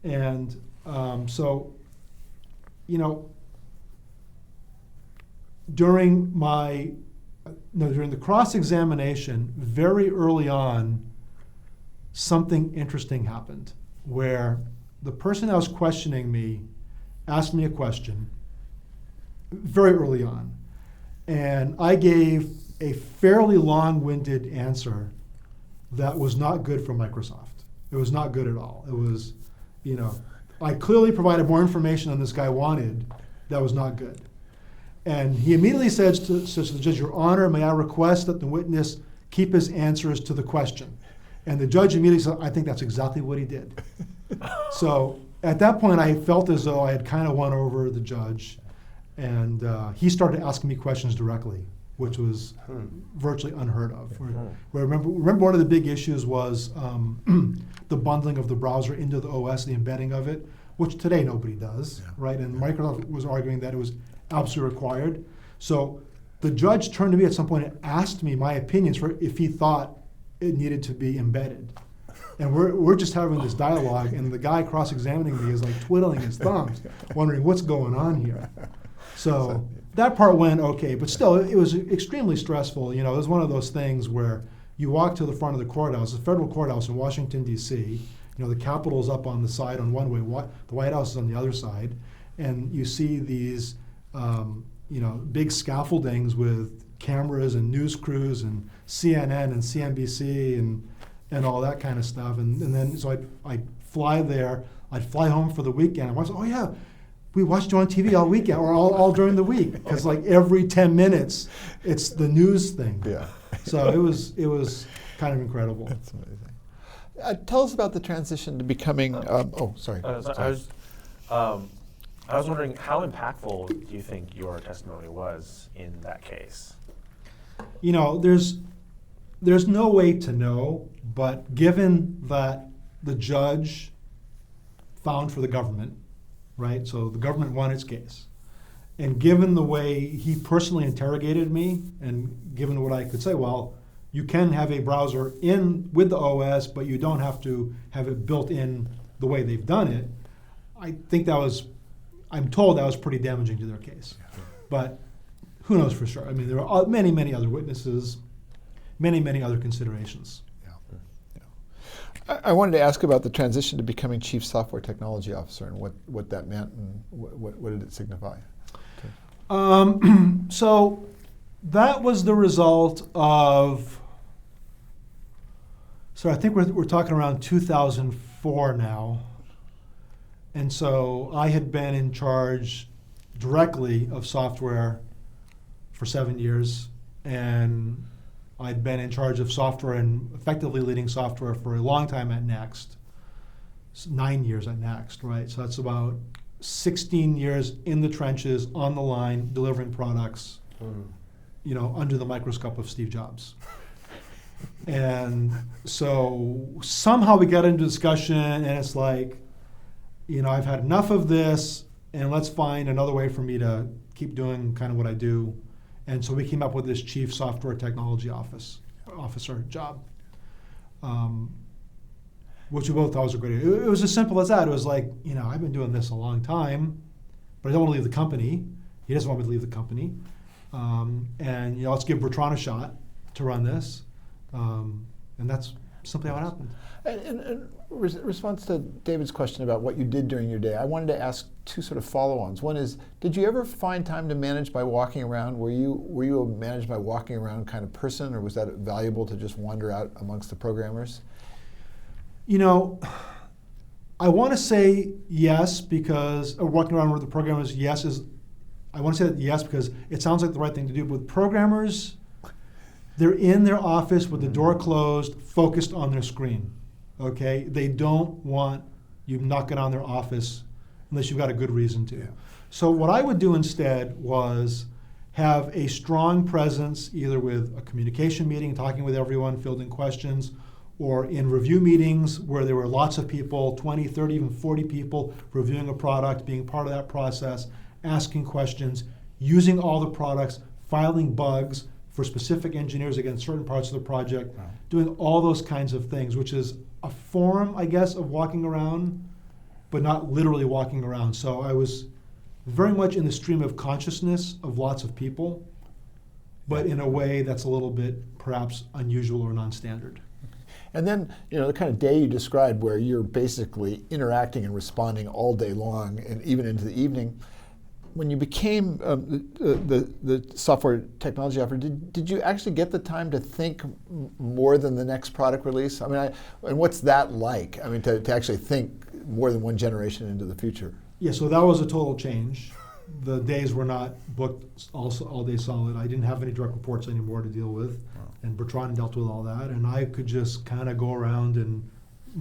And so, during the cross-examination, very early on, something interesting happened where the person that was questioning me asked me a question very early on, and I gave a fairly long-winded answer that was not good for Microsoft. It was not good at all. It was, I clearly provided more information than this guy wanted that was not good. And he immediately says to the judge, Your Honor, may I request that the witness keep his answers to the question? And the judge immediately said, I think that's exactly what he did. So at that point, I felt as though I had kind of won over the judge. And he started asking me questions directly, which was virtually unheard of. Remember one of the big issues was the bundling of the browser into the OS, the embedding of it, which today nobody does, right? And Microsoft was arguing that it was absolutely required. So the judge turned to me at some point and asked me my opinions for if he thought it needed to be embedded. And we're just having this dialogue, and the guy cross-examining me is like twiddling his thumbs, wondering what's going on here. So that part went okay, but still, it was extremely stressful. It was one of those things where you walk to the front of the courthouse, the federal courthouse in Washington, D.C., the Capitol's up on the side on one way, the White House is on the other side, and you see these big scaffoldings with cameras and news crews and CNN and CNBC and all that kind of stuff. And then so I'd fly there. I'd fly home for the weekend. And I was, oh yeah, we watched you on TV all weekend or all during the week, because like every 10 minutes it's the news thing.
Yeah.
So it was kind of incredible.
That's amazing. Tell us about the transition to becoming. Sorry.
I was wondering, how impactful do you think your testimony was in that case?
You know, there's no way to know, but given that the judge found for the government, right? So the government won its case. And given the way he personally interrogated me, and given what I could say, well, you can have a browser in with the OS, but you don't have to have it built in the way they've done it. I think I'm told that was pretty damaging to their case. But who knows for sure? I mean, there are many, many other witnesses, many, many other considerations.
I wanted to ask about the transition to becoming Chief Software Technology Officer and what that meant and what did it signify?
So that was the result of, so I think we're talking around 2004 now. And so I had been in charge directly of software for 7 years, and I'd been in charge of software and effectively leading software for a long time at Next. 9 years at Next, right? So that's about 16 years in the trenches, on the line, delivering products, you know, under the microscope of Steve Jobs. And so somehow we got into discussion, and it's like, you know, I've had enough of this, and let's find another way for me to keep doing kind of what I do. And so we came up with this Chief Software Technology Officer job, which we both thought was a great idea. It was as simple as that. It was like, you know, I've been doing this a long time, but I don't want to leave the company. He doesn't want me to leave the company. And, you know, let's give Bertrand a shot to run this. And that's simply how it happened.
In response to David's question about what you did during your day, I wanted to ask two sort of follow-ons. One is, did you ever find time to manage by walking around? Were you a manage by walking around kind of person, or was that valuable to just wander out amongst the programmers?
You know, I want to say yes because, or walking around with the programmers, yes is, I want to say that yes because it sounds like the right thing to do. But with programmers, they're in their office with the door closed, focused on their screen. Okay, they don't want you knocking on their office unless you've got a good reason to. So what I would do instead was have a strong presence either with a communication meeting, talking with everyone, fielding questions, or in review meetings where there were lots of people, 20, 30, even 40 people reviewing a product, being part of that process, asking questions, using all the products, filing bugs for specific engineers against certain parts of the project, doing all those kinds of things, which is a form, I guess, of walking around, but not literally walking around. So I was very much in the stream of consciousness of lots of people, but in a way that's a little bit perhaps unusual or non-standard.
And then, you know, the kind of day you described where you're basically interacting and responding all day long and even into the evening. When you became the software technology officer, did you actually get the time to think more than the next product release? I mean, and what's that like? I mean, to actually think more than one generation into the future.
Yeah, so that was a total change. The days were not booked all day solid. I didn't have any direct reports anymore to deal with, and Bertrand dealt with all that, and I could just kind of go around and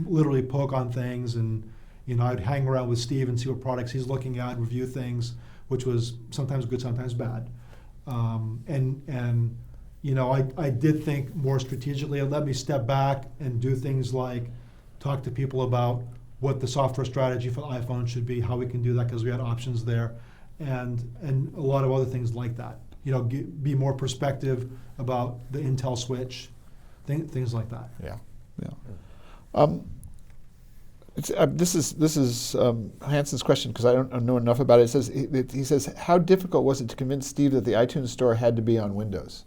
literally poke on things, and you know, I'd hang around with Steve and see what products he's looking at, review things, which was sometimes good, sometimes bad. And you know, I did think more strategically. It let me step back and do things like talk to people about what the software strategy for the iPhone should be, how we can do that because we had options there, and a lot of other things like that. You know, be more perspective about the Intel switch, things like that.
Yeah. This is Hansen's question because I don't know enough about it. He says, how difficult was it to convince Steve that the iTunes Store had to be on Windows?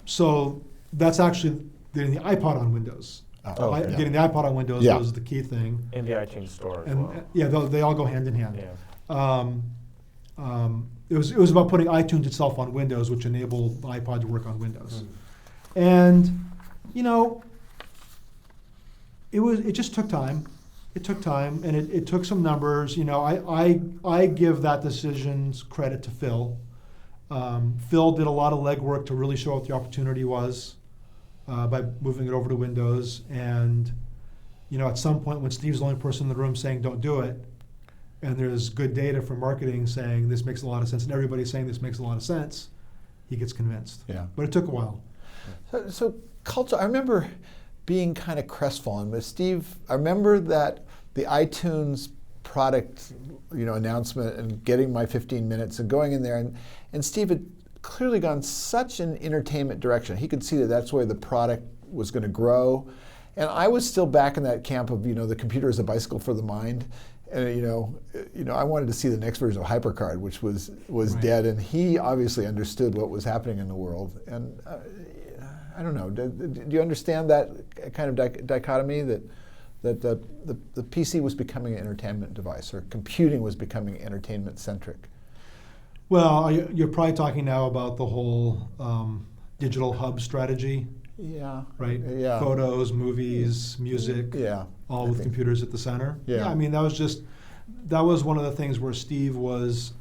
So that's actually getting the iPod on Windows. Getting the iPod on Windows was the key thing.
In the iTunes Store as
and
well.
Yeah, they all go hand in hand.
Yeah.
It was about putting iTunes itself on Windows, which enabled the iPod to work on Windows. And you know, it just took time. It took time, and it took some numbers. You know, I give that decision's credit to Phil. Phil did a lot of legwork to really show what the opportunity was. by moving it over to Windows. And at some point when Steve's the only person in the room saying don't do it, and there's good data from marketing saying this makes a lot of sense, and everybody's saying this makes a lot of sense, he gets convinced.
Yeah.
But it took a while.
So culture, I remember being kind of crestfallen, but Steve, I remember that the iTunes product, announcement and getting my 15 minutes and going in there, and Steve had clearly gone such an entertainment direction. He could see that that's where the product was going to grow. And I was still back in that camp of, the computer is a bicycle for the mind. And I wanted to see the next version of HyperCard, which was
Right.
dead. And he obviously understood what was happening in the world. And I don't know. Do you understand that kind of dichotomy that the PC was becoming an entertainment device, or computing was becoming entertainment centric?
Well, you're probably talking now about the whole digital hub strategy,
Yeah.
right?
Yeah.
Photos, movies, music,
Yeah.
all
I
with
think.
computers at the center.
Yeah.
I mean, that was one of the things where Steve was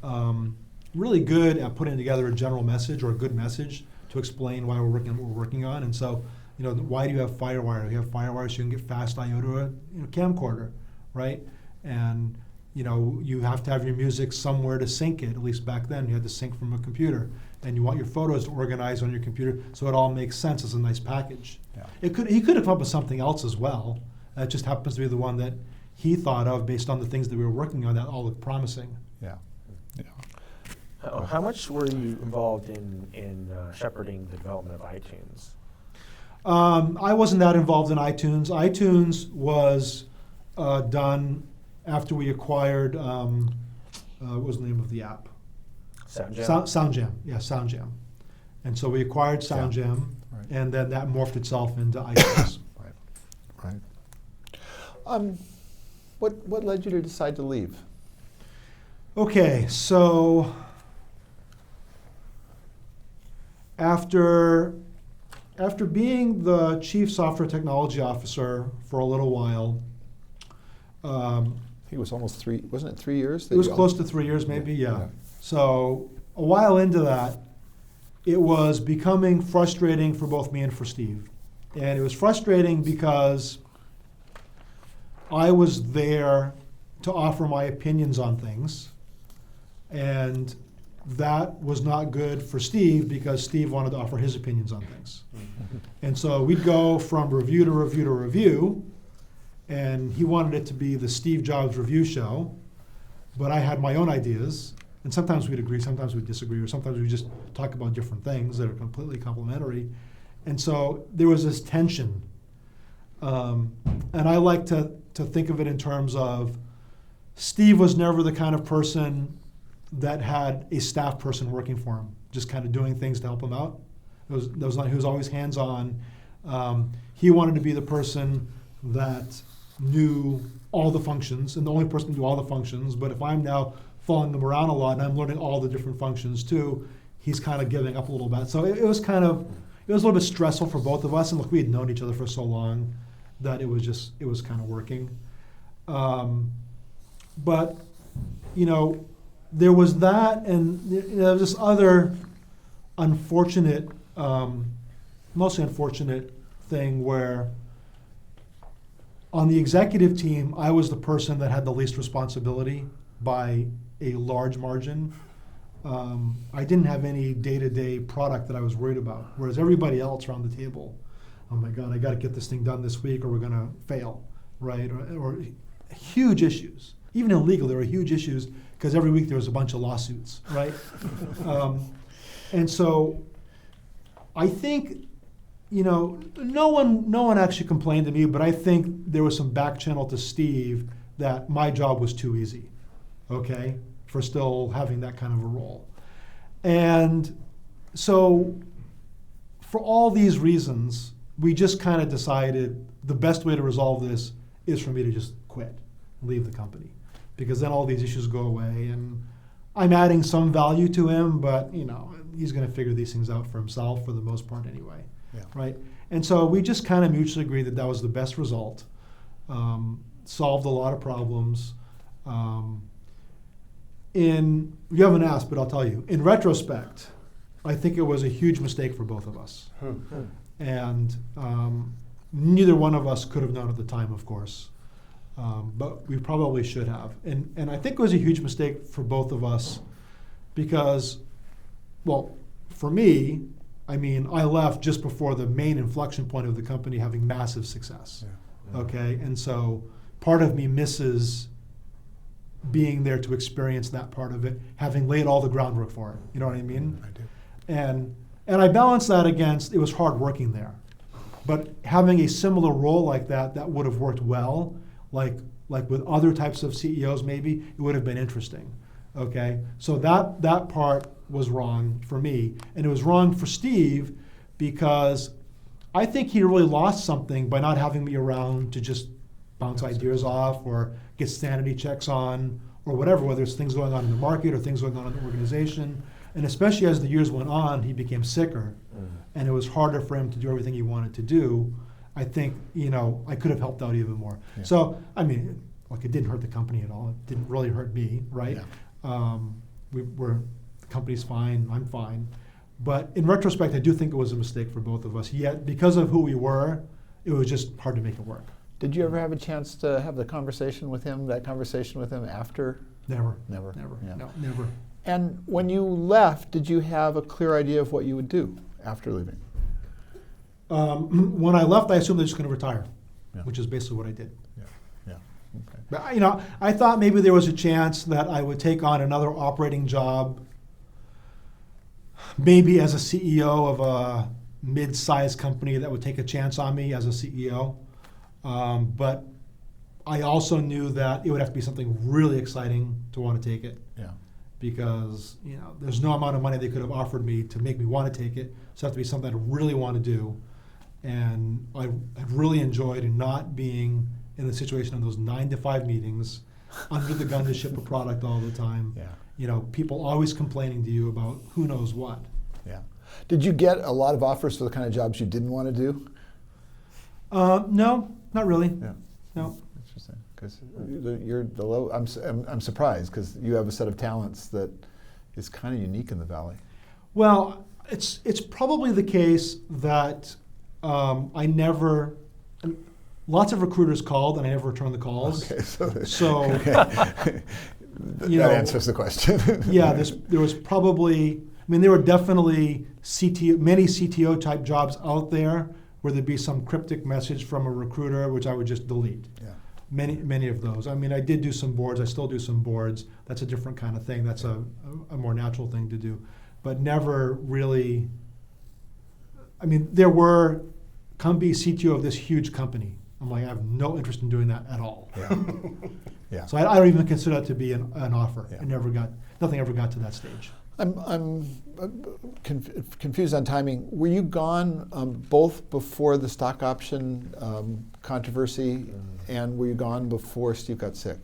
really good at putting together a general message or a good message to explain why we're working on what we're working on. And so, why do you have FireWire? You have FireWire so you can get fast I/O to a camcorder, right? And you have to have your music somewhere to sync it. At least back then, you had to sync from a computer, and you want your photos to organize on your computer so it all makes sense as a nice package.
Yeah.
He could have come up with something else as well. That just happens to be the one that he thought of based on the things that we were working on that all looked promising.
Yeah.
How much were you involved in shepherding the development of iTunes?
I wasn't that involved in iTunes. iTunes was done after we acquired, what was the name of the app?
SoundJam?
SoundJam, yeah, SoundJam. And so we acquired SoundJam,
Right.
and then that morphed itself into iTunes.
Right. What led you to decide to leave?
Okay, so after being the chief software technology officer for a little while,
I think it was almost 3, wasn't it 3 years?
it was close to 3 years maybe, yeah. So a while into that, it was becoming frustrating for both me and for Steve. And it was frustrating because I was there to offer my opinions on things, and that was not good for Steve because Steve wanted to offer his opinions on things. And so we'd go from review to review to review, and he wanted it to be the Steve Jobs review show, but I had my own ideas, and sometimes we'd agree, sometimes we'd disagree, or sometimes we'd just talk about different things that are completely complementary. And so there was this tension. And I like to think of it in terms of Steve was never the kind of person that had a staff person working for him, just kind of doing things to help him out. He was always hands-on. He wanted to be the person that knew all the functions, and the only person to do all the functions. But if I'm now following them around a lot and I'm learning all the different functions too, he's kind of giving up a little bit. So it was a little bit stressful for both of us. And look, we had known each other for so long that it was kind of working. But there was that, and there was this other unfortunate, mostly unfortunate thing where on the executive team, I was the person that had the least responsibility by a large margin. I didn't have any day-to-day product that I was worried about, whereas everybody else around the table, oh my God, I got to get this thing done this week or we're going to fail, right? Or huge issues. Even in legal, there were huge issues because every week there was a bunch of lawsuits, right? And so I think, no one actually complained to me, but I think there was some back channel to Steve that my job was too easy, okay, for still having that kind of a role. And so for all these reasons, we just kind of decided the best way to resolve this is for me to just quit, leave the company, because then all these issues go away, and I'm adding some value to him, but he's going to figure these things out for himself for the most part anyway, right? And so we just kind of mutually agreed that that was the best result, solved a lot of problems. You haven't asked, but I'll tell you, in retrospect, I think it was a huge mistake for both of us. And neither one of us could have known at the time, of course. But we probably should have. And I think it was a huge mistake for both of us because, well, for me, I mean, I left just before the main inflection point of the company having massive success.
Yeah.
Okay, and so part of me misses being there to experience that part of it, having laid all the groundwork for it. You know what I mean?
I do.
And I balance that against it was hard working there, but having a similar role like that would have worked well, like with other types of CEOs maybe, it would have been interesting. Okay, so that part was wrong for me, and it was wrong for Steve because I think he really lost something by not having me around to just bounce ideas off or get sanity checks on or whatever, whether it's things going on in the market or things going on in the organization. And especially as the years went on, he became sicker, and it was harder for him to do everything he wanted to do. I think, I could have helped out even more.
Yeah.
So, I mean, like, it didn't hurt the company at all. It didn't really hurt me, right?
Yeah.
The company's fine, I'm fine. But in retrospect, I do think it was a mistake for both of us. Yet, because of who we were, it was just hard to make it work.
Did you ever have a chance to have that conversation with him after?
Never.
Never. Yeah.
No, never.
And when you left, did you have a clear idea of what you would do after leaving?
When I left, I assumed I was just going to retire,
Yeah.
which is basically what I did.
Yeah. Okay.
But, I thought maybe there was a chance that I would take on another operating job, maybe as a CEO of a mid-sized company that would take a chance on me as a CEO. But I also knew that it would have to be something really exciting to want to take it.
Yeah.
Because there's no amount of money they could have offered me to make me want to take it. So it has to be something I really want to do. And I really enjoyed not being in the situation of those 9 to 5 meetings, under the gun to ship a product all the time.
Yeah.
People always complaining to you about who knows what.
Yeah. Did you get a lot of offers for the kind of jobs you didn't want to do?
No, not really.
Yeah.
No.
Interesting. Because you're the low. I'm surprised because you have a set of talents that is kind of unique in the Valley.
Well, it's probably the case that lots of recruiters called and I never returned the calls.
Okay,
so
okay. That answers the question.
Yeah, there was probably. There were definitely many CTO type jobs out there where there'd be some cryptic message from a recruiter, which I would just delete.
Yeah.
Many of those. I did do some boards. I still do some boards. That's a different kind of thing. That's a more natural thing to do. But never really. There were, come be CTO of this huge company. I'm like, I have no interest in doing that at all.
Yeah. Yeah.
So I don't even consider that to be an offer.
Yeah.
Nothing ever got to that stage.
I'm confused on timing. Were you gone both before the stock option controversy, and were you gone before Steve got sick?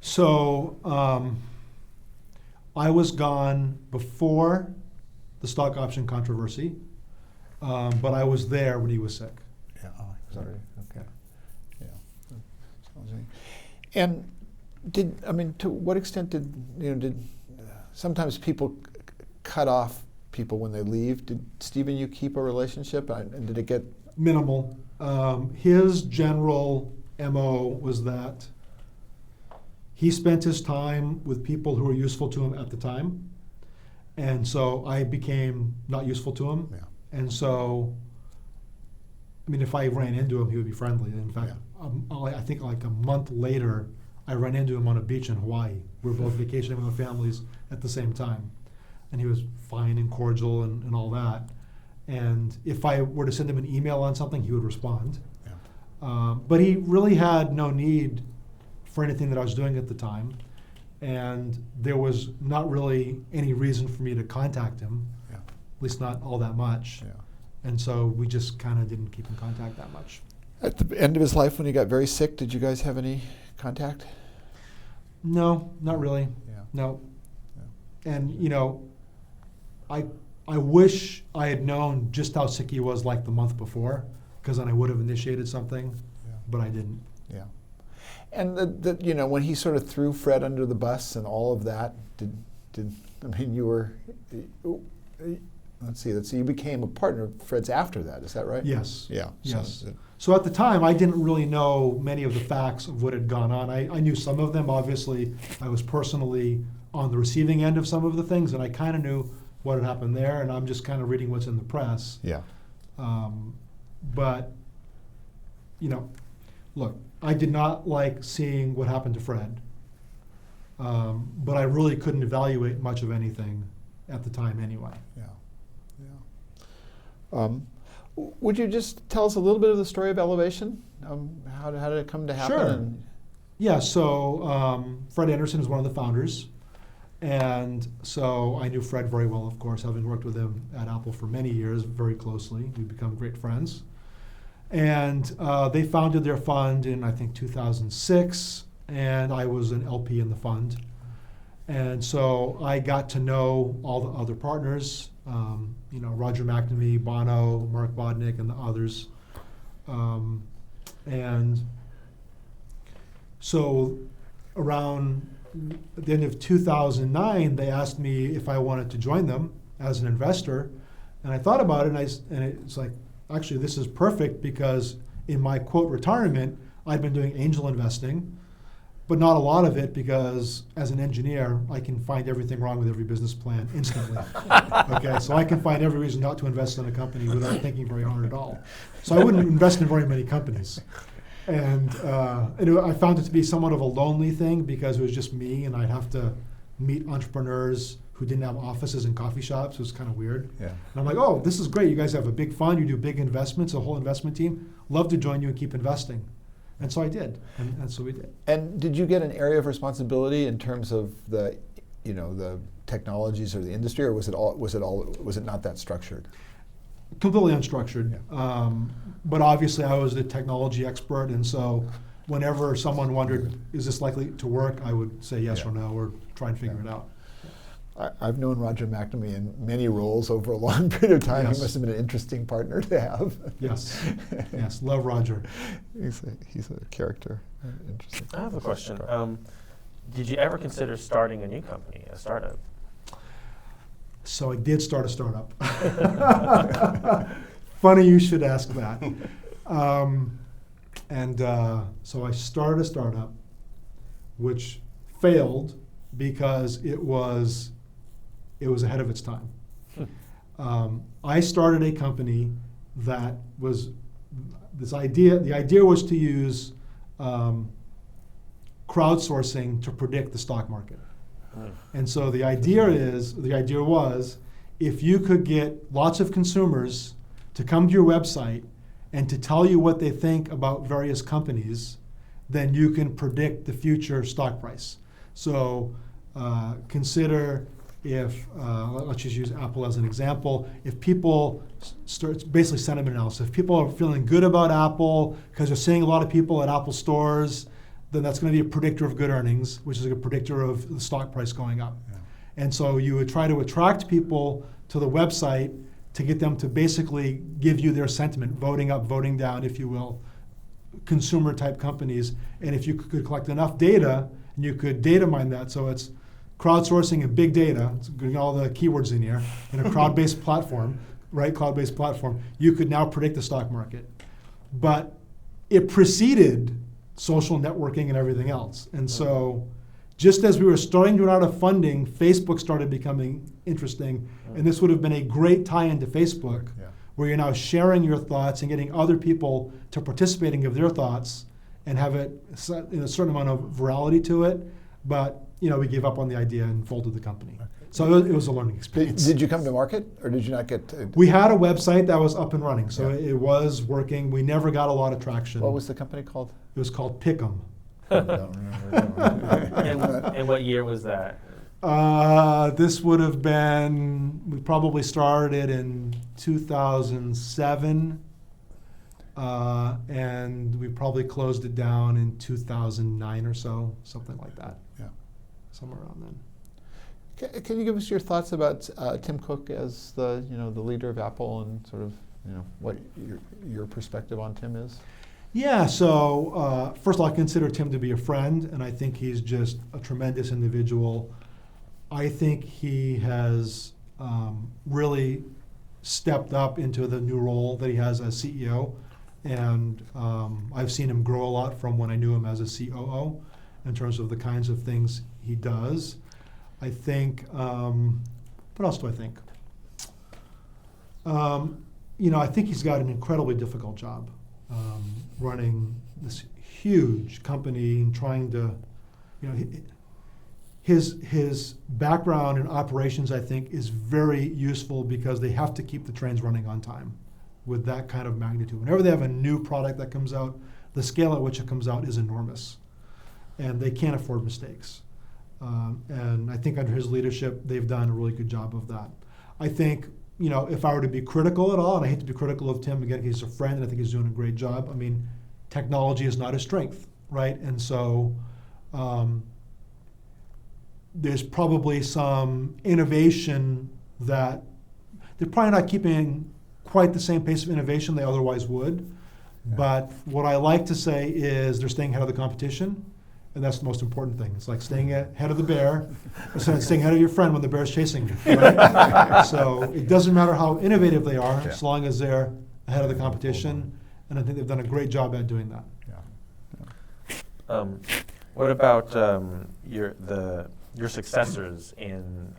So I was gone before the stock option controversy, but I was there when he was sick.
Yeah. Oh, he was already okay. Yeah. And to what extent did sometimes people cut off people when they leave? Did Steve and you keep a relationship, and did it get
minimal? His general MO was that he spent his time with people who were useful to him at the time, and so I became not useful to him.
Yeah.
And so, if I ran into him, he would be friendly. In fact, I think like a month later, I ran into him on a beach in Hawaii. We were both vacationing with our families at the same time. And he was fine and cordial and all that. And if I were to send him an email on something, he would respond.
Yeah.
But he really had no need for anything that I was doing at the time. And there was not really any reason for me to contact him,
Yeah.
at least not all that much.
Yeah.
And so we just kind of didn't keep in contact that much.
At the end of his life, when he got very sick, did you guys have any contact?
No, not really.
Yeah.
No.
Yeah.
And I wish I had known just how sick he was like the month before, because then I would have initiated something, but I didn't.
Yeah. And when he sort of threw Fred under the bus and all of that, you were let's see. You became a partner of Fred's after that. Is that right?
Yes.
Yeah.
Yes. So at the time, I didn't really know many of the facts of what had gone on. I knew some of them. Obviously, I was personally on the receiving end of some of the things, and I kind of knew what had happened there, and I'm just kind of reading what's in the press.
Yeah.
But, look, I did not like seeing what happened to Fred, but I really couldn't evaluate much of anything at the time anyway.
Yeah. Yeah. Would you just tell us a little bit of the story of Elevation? How did it come to happen?
Sure. Yeah, so Fred Anderson is one of the founders. And so I knew Fred very well, of course, having worked with him at Apple for many years, very closely. We've become great friends. And they founded their fund in, I think, 2006, and I was an LP in the fund. And so I got to know all the other partners, Roger McNamee, Bono, Mark Bodnick, and the others. And so around at the end of 2009, they asked me if I wanted to join them as an investor. And I thought about it, and it's like, actually, this is perfect because in my, quote, retirement, I've been doing angel investing, but not a lot of it because as an engineer, I can find everything wrong with every business plan instantly. Okay, so I can find every reason not to invest in a company without thinking very hard at all. So I wouldn't invest in very many companies. And I found it to be somewhat of a lonely thing because it was just me, and I'd have to meet entrepreneurs who didn't have offices in coffee shops. It was kind of weird.
Yeah.
And I'm like, oh, this is great. You guys have a big fund. You do big investments, a whole investment team. Love to join you and keep investing. And so I did, and so we did.
And did you get an area of responsibility in terms of the technologies or the industry, or was it not that structured?
Completely unstructured.
Yeah.
But obviously I was the technology expert, and so whenever someone wondered, is this likely to work, I would say yes or no, or try and figure it out.
I've known Roger McNamee in many roles over a long period of time.
Yes.
He must have been an interesting partner to have.
Yes, yes, love Roger.
He's a character. Interesting.
I have a question. Did you ever consider starting a new company, a startup?
So I did start a startup. Funny you should ask that. So I started a startup which failed because it was ahead of its time. I started a company that was the idea was to use crowdsourcing to predict the stock market. And so the idea was, if you could get lots of consumers to come to your website and to tell you what they think about various companies, then you can predict the future stock price. So consider if, let's just use Apple as an example, if people start, basically sentiment analysis, if people are feeling good about Apple because they're seeing a lot of people at Apple stores, then that's going to be a predictor of good earnings, which is a predictor of the stock price going up. Yeah. And so you would try to attract people to the website to get them to basically give you their sentiment, voting up, voting down, if you will, consumer type companies. And if you could collect enough data, and you could data mine that, so it's crowdsourcing and big data, it's getting all the keywords in here, in a crowd-based platform, right, cloud-based platform, you could now predict the stock market. But it preceded social networking and everything else. And so just as we were starting to run out of funding, Facebook started becoming interesting. And this would have been a great tie-in to Facebook, where you're now sharing your thoughts and getting other people to participating of their thoughts and have it a certain amount of virality to it. But we gave up on the idea and folded the company. So it was a learning experience.
Did you come to market, or did you not get to?
We had a website that was up and running, so it was working. We never got a lot of traction.
What was the company called?
It was called Pick'em.
I don't remember.
And what year was that?
This would have been, we probably started in 2007, and we probably closed it down in 2009 or so, something like that.
Yeah.
Somewhere around then.
Can you give us your thoughts about Tim Cook as the leader of Apple, and sort of what your perspective on Tim is?
Yeah. So first of all, I consider Tim to be a friend, and I think he's just a tremendous individual. I think he has really stepped up into the new role that he has as CEO. And I've seen him grow a lot from when I knew him as a COO in terms of the kinds of things he does. I think, what else do I think? I think he's got an incredibly difficult job running this huge company and trying to, his background in operations, I think, is very useful because they have to keep the trains running on time with that kind of magnitude. Whenever they have a new product that comes out, the scale at which it comes out is enormous, and they can't afford mistakes. And I think under his leadership, they've done a really good job of that. I think, if I were to be critical at all, and I hate to be critical of Tim, again, he's a friend, and I think he's doing a great job. I mean, technology is not his strength, right? And so there's probably some innovation that they're probably not keeping quite the same pace of innovation they otherwise would. Yeah. But what I like to say is they're staying ahead of the competition, and that's the most important thing. It's like staying ahead of the bear, staying ahead of your friend when the bear's chasing you. Right? So it doesn't matter how innovative they are, as long as they're ahead of the competition, and I think they've done a great job at doing that.
What about your successors in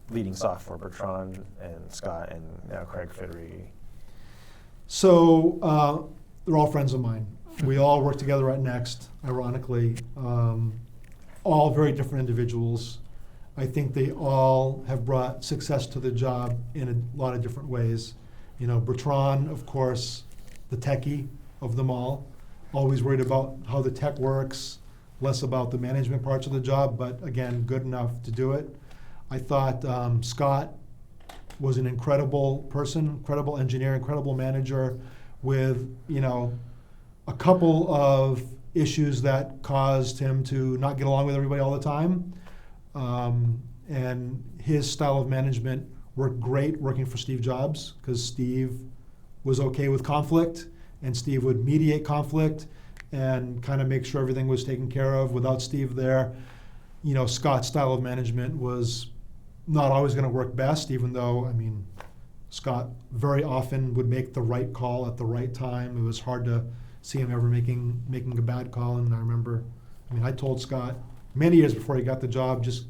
leading software, Bertrand and Scott and now Craig Federighi?
So they're all friends of mine. We all work together at Next, ironically. All very different individuals. I think they all have brought success to the job in a lot of different ways. Bertrand, of course, the techie of them all, always worried about how the tech works, less about the management parts of the job, but again, good enough to do it. I thought Scott was an incredible person, incredible engineer, incredible manager with, a couple of issues that caused him to not get along with everybody all the time. And his style of management worked great working for Steve Jobs, because Steve was okay with conflict, and Steve would mediate conflict and kind of make sure everything was taken care of. Without Steve there, Scott's style of management was not always going to work best, even though, Scott very often would make the right call at the right time. It was hard to see him ever making a bad call. And I remember, I told Scott many years before he got the job, just,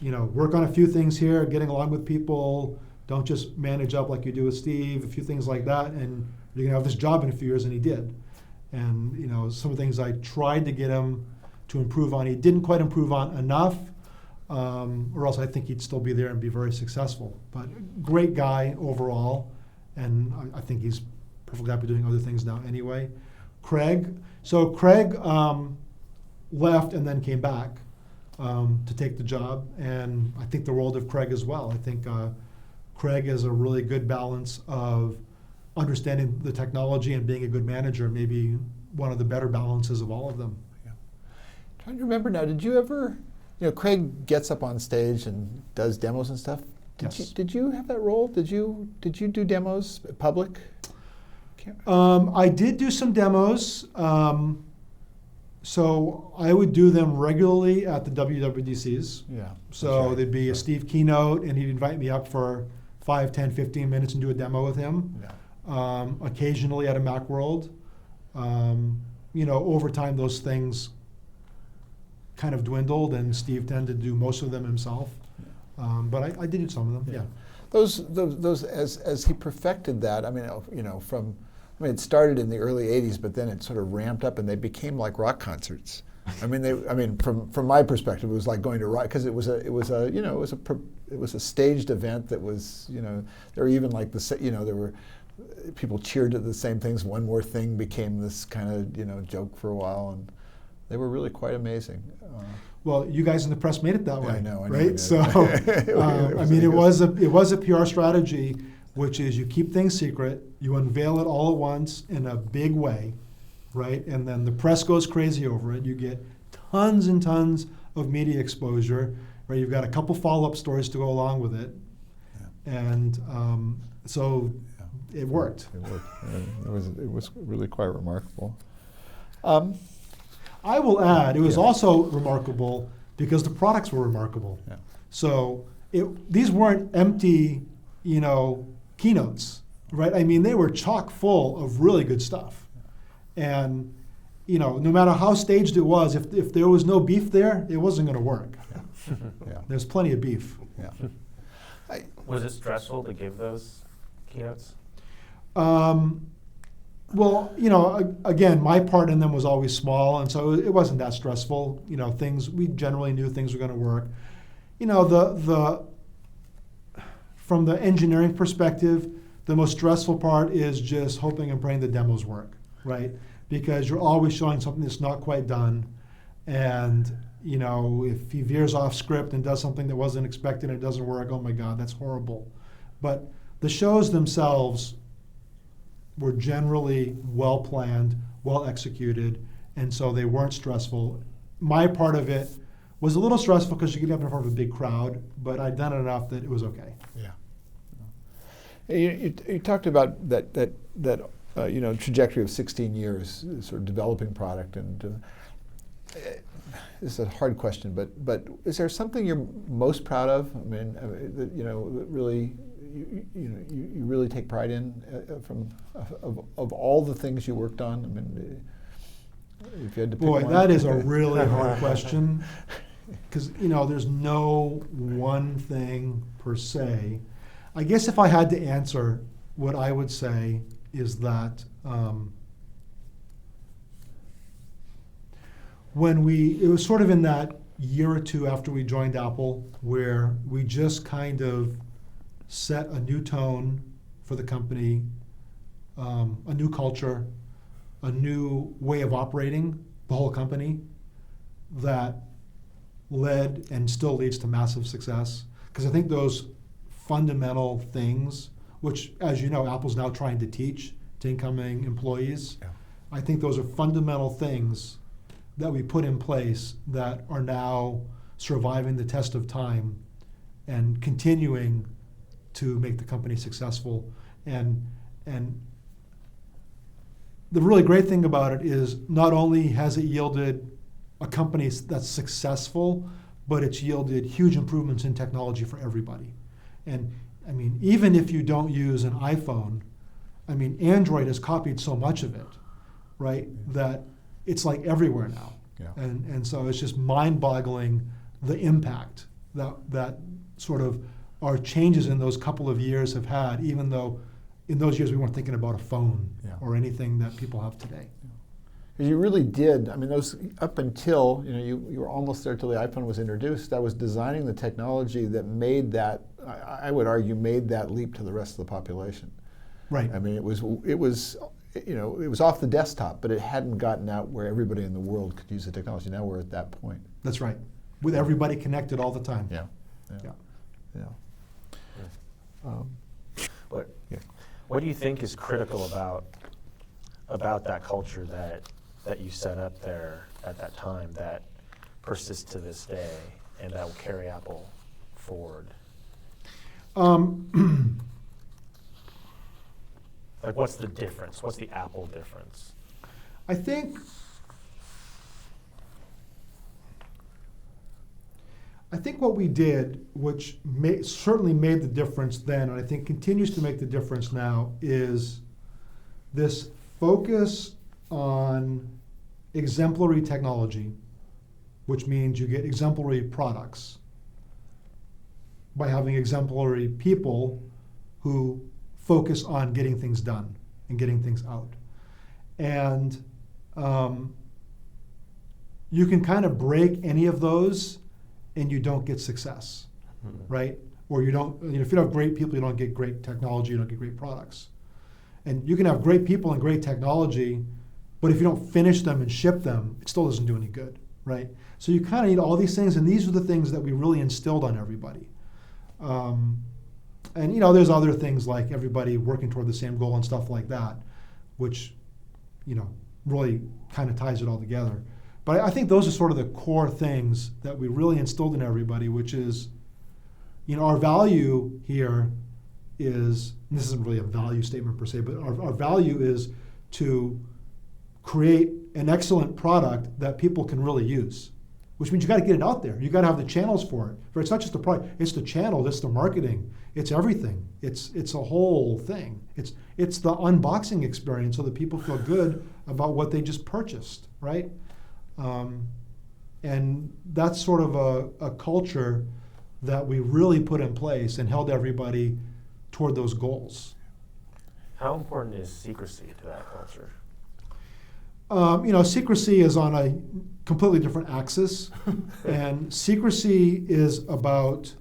work on a few things here, getting along with people, don't just manage up like you do with Steve, a few things like that, and you're gonna have this job in a few years, and he did. And some of the things I tried to get him to improve on, he didn't quite improve on enough, or else I think he'd still be there and be very successful. But great guy overall, and I think he's perfectly happy doing other things now anyway. Craig left and then came back to take the job, and I think the world of Craig as well. I think Craig has a really good balance of understanding the technology and being a good manager, maybe one of the better balances of all of them.
Yeah. Trying to remember now, did you ever, Craig gets up on stage and does demos and stuff. Did you have that role? Did you do demos public?
I did do some demos. So I would do them regularly at the WWDCs.
Yeah.
So
right.
there'd be a Steve keynote, and he'd invite me up for 5, 10, 15 minutes and do a demo with him.
Yeah.
Occasionally at a Macworld. Over time those things kind of dwindled, and Steve tended to do most of them himself. But I did do some of them. Yeah.
Those as he perfected that. It started in the early '80s, but then it sort of ramped up, and they became like rock concerts. From my perspective, it was like going to rock, because it was a staged event that was, there were even like there were people cheered at the same things. One More Thing became this kind of joke for a while, and they were really quite amazing.
Well, you guys in the press made it that way,
I know
right? So, it was a PR strategy, which is you keep things secret, you unveil it all at once in a big way, right? And then the press goes crazy over it. You get tons and tons of media exposure, right? You've got a couple follow-up stories to go along with it. Yeah. And it worked.
It worked. It was really quite remarkable.
I will add, it was also remarkable because the products were remarkable.
Yeah.
So these weren't empty keynotes, right? I mean, they were chock full of really good stuff. And, no matter how staged it was, if there was no beef there, it wasn't going to work.
Yeah.
There's plenty of beef.
Yeah.
Was it stressful to give those keynotes?
Well, again, my part in them was always small, and so it wasn't that stressful. We generally knew things were going to work. From the engineering perspective, the most stressful part is just hoping and praying the demos work, right? Because you're always showing something that's not quite done, and if he veers off script and does something that wasn't expected and it doesn't work, oh my God, that's horrible. But the shows themselves were generally well planned, well executed, and so they weren't stressful. My part of it was a little stressful because you get up in front of a big crowd, but I'd done it enough that it was okay.
Yeah. You talked about that trajectory of 16 years, sort of developing product, and this is a hard question, but is there something you're most proud of? I mean, that really you really take pride in of all the things you worked on. I mean, if you had to pick one.
That is a really hard question, because there's no one thing per se. I guess if I had to answer, what I would say is that it was sort of in that year or two after we joined Apple, where we just kind of set a new tone for the company, a new culture, a new way of operating the whole company that led and still leads to massive success. Because I think those fundamental things, which, as you know, Apple's now trying to teach to incoming employees, I think those are fundamental things that we put in place that are now surviving the test of time and continuing to make the company successful. And the really great thing about it is not only has it yielded a company that's successful, but it's yielded huge improvements in technology for everybody. And I mean, even if you don't use an iPhone, I mean, Android has copied so much of it, right, that it's like everywhere now.
Yeah.
And so it's just mind-boggling the impact that sort of our changes in those couple of years have had, even though in those years we weren't thinking about a phone or anything that people have today.
You really did. I mean, those up until you were almost there till the iPhone was introduced. That was designing the technology that made that. I would argue made that leap to the rest of the population.
Right.
I mean, it was off the desktop, but it hadn't gotten out where everybody in the world could use the technology. Now we're at that point.
That's right. With everybody connected all the time.
Yeah.
What do you think is critical about that culture that you set up there at that time that persists to this day and that will carry Apple forward? Like, what's the difference? What's the Apple difference?
I think what we did, which certainly made the difference then, and I think continues to make the difference now, is this focus on exemplary technology, which means you get exemplary products by having exemplary people who focus on getting things done and getting things out. And you can kind of break any of those and you don't get success, right? Or you don't, if you don't have great people, you don't get great technology, you don't get great products. And you can have great people and great technology, but if you don't finish them and ship them, it still doesn't do any good, right? So you kind of need all these things, and these are the things that we really instilled on everybody. And there's other things like everybody working toward the same goal and stuff like that, which, really kind of ties it all together. But I think those are sort of the core things that we really instilled in everybody, which is, our value here is, and this isn't really a value statement per se, but our value is to create an excellent product that people can really use, which means you got to get it out there. You got to have the channels for it. But it's not just the product; it's the channel, it's the marketing, it's everything. It's a whole thing. It's the unboxing experience, so that people feel good about what they just purchased, right? And that's sort of a culture that we really put in place and held everybody toward those goals.
How important is secrecy to that culture?
Secrecy is on a completely different axis, and secrecy is about,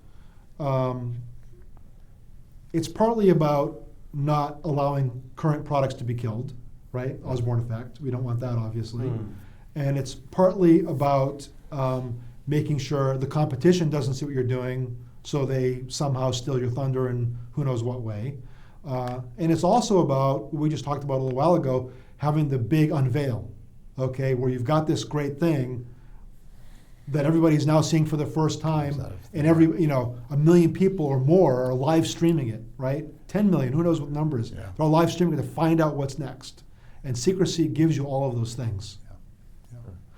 it's partly about not allowing current products to be killed, right? Osborne effect, we don't want that, obviously. And it's partly about making sure the competition doesn't see what you're doing, so they somehow steal your thunder in who knows what way. And it's also about, we just talked about a little while ago, having the big unveil, okay, where you've got this great thing that everybody's now seeing for the first time, and a million people or more are live streaming it, right? 10 million, who knows what numbers.
Yeah.
They're live streaming it to find out what's next. And secrecy gives you all of those things.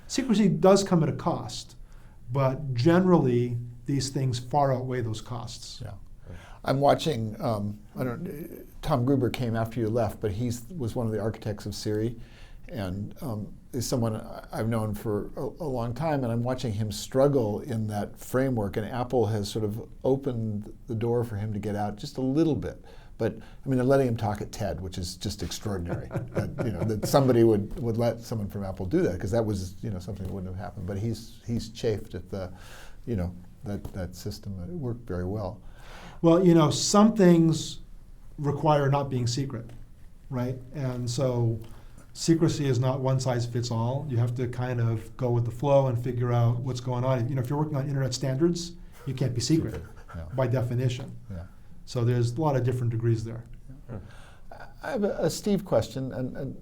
Secrecy does come at a cost, but generally these things far outweigh those costs.
Yeah. I'm watching, Tom Gruber came after you left, but he was one of the architects of Siri, and is someone I've known for a long time, and I'm watching him struggle in that framework, and Apple has sort of opened the door for him to get out just a little bit. But I mean, they're letting him talk at TED, which is just extraordinary. that somebody would let someone from Apple do that, because that was something that wouldn't have happened. But he's chafed at the that system. It worked very well.
Well, some things require not being secret, right? And so secrecy is not one size fits all. You have to kind of go with the flow and figure out what's going on. If you're working on internet standards, you can't be secret by definition. Yeah. So there's a lot of different degrees there.
I have a Steve question, and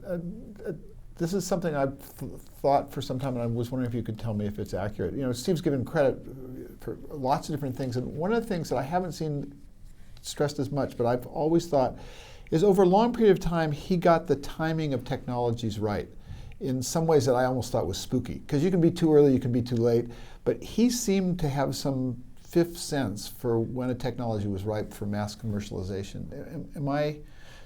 this is something I've thought for some time, and I was wondering if you could tell me if it's accurate. Steve's given credit for lots of different things, and one of the things that I haven't seen stressed as much, but I've always thought, is over a long period of time, he got the timing of technologies right in some ways that I almost thought was spooky. Because you can be too early, you can be too late, but he seemed to have some fifth sense for when a technology was ripe for mass commercialization.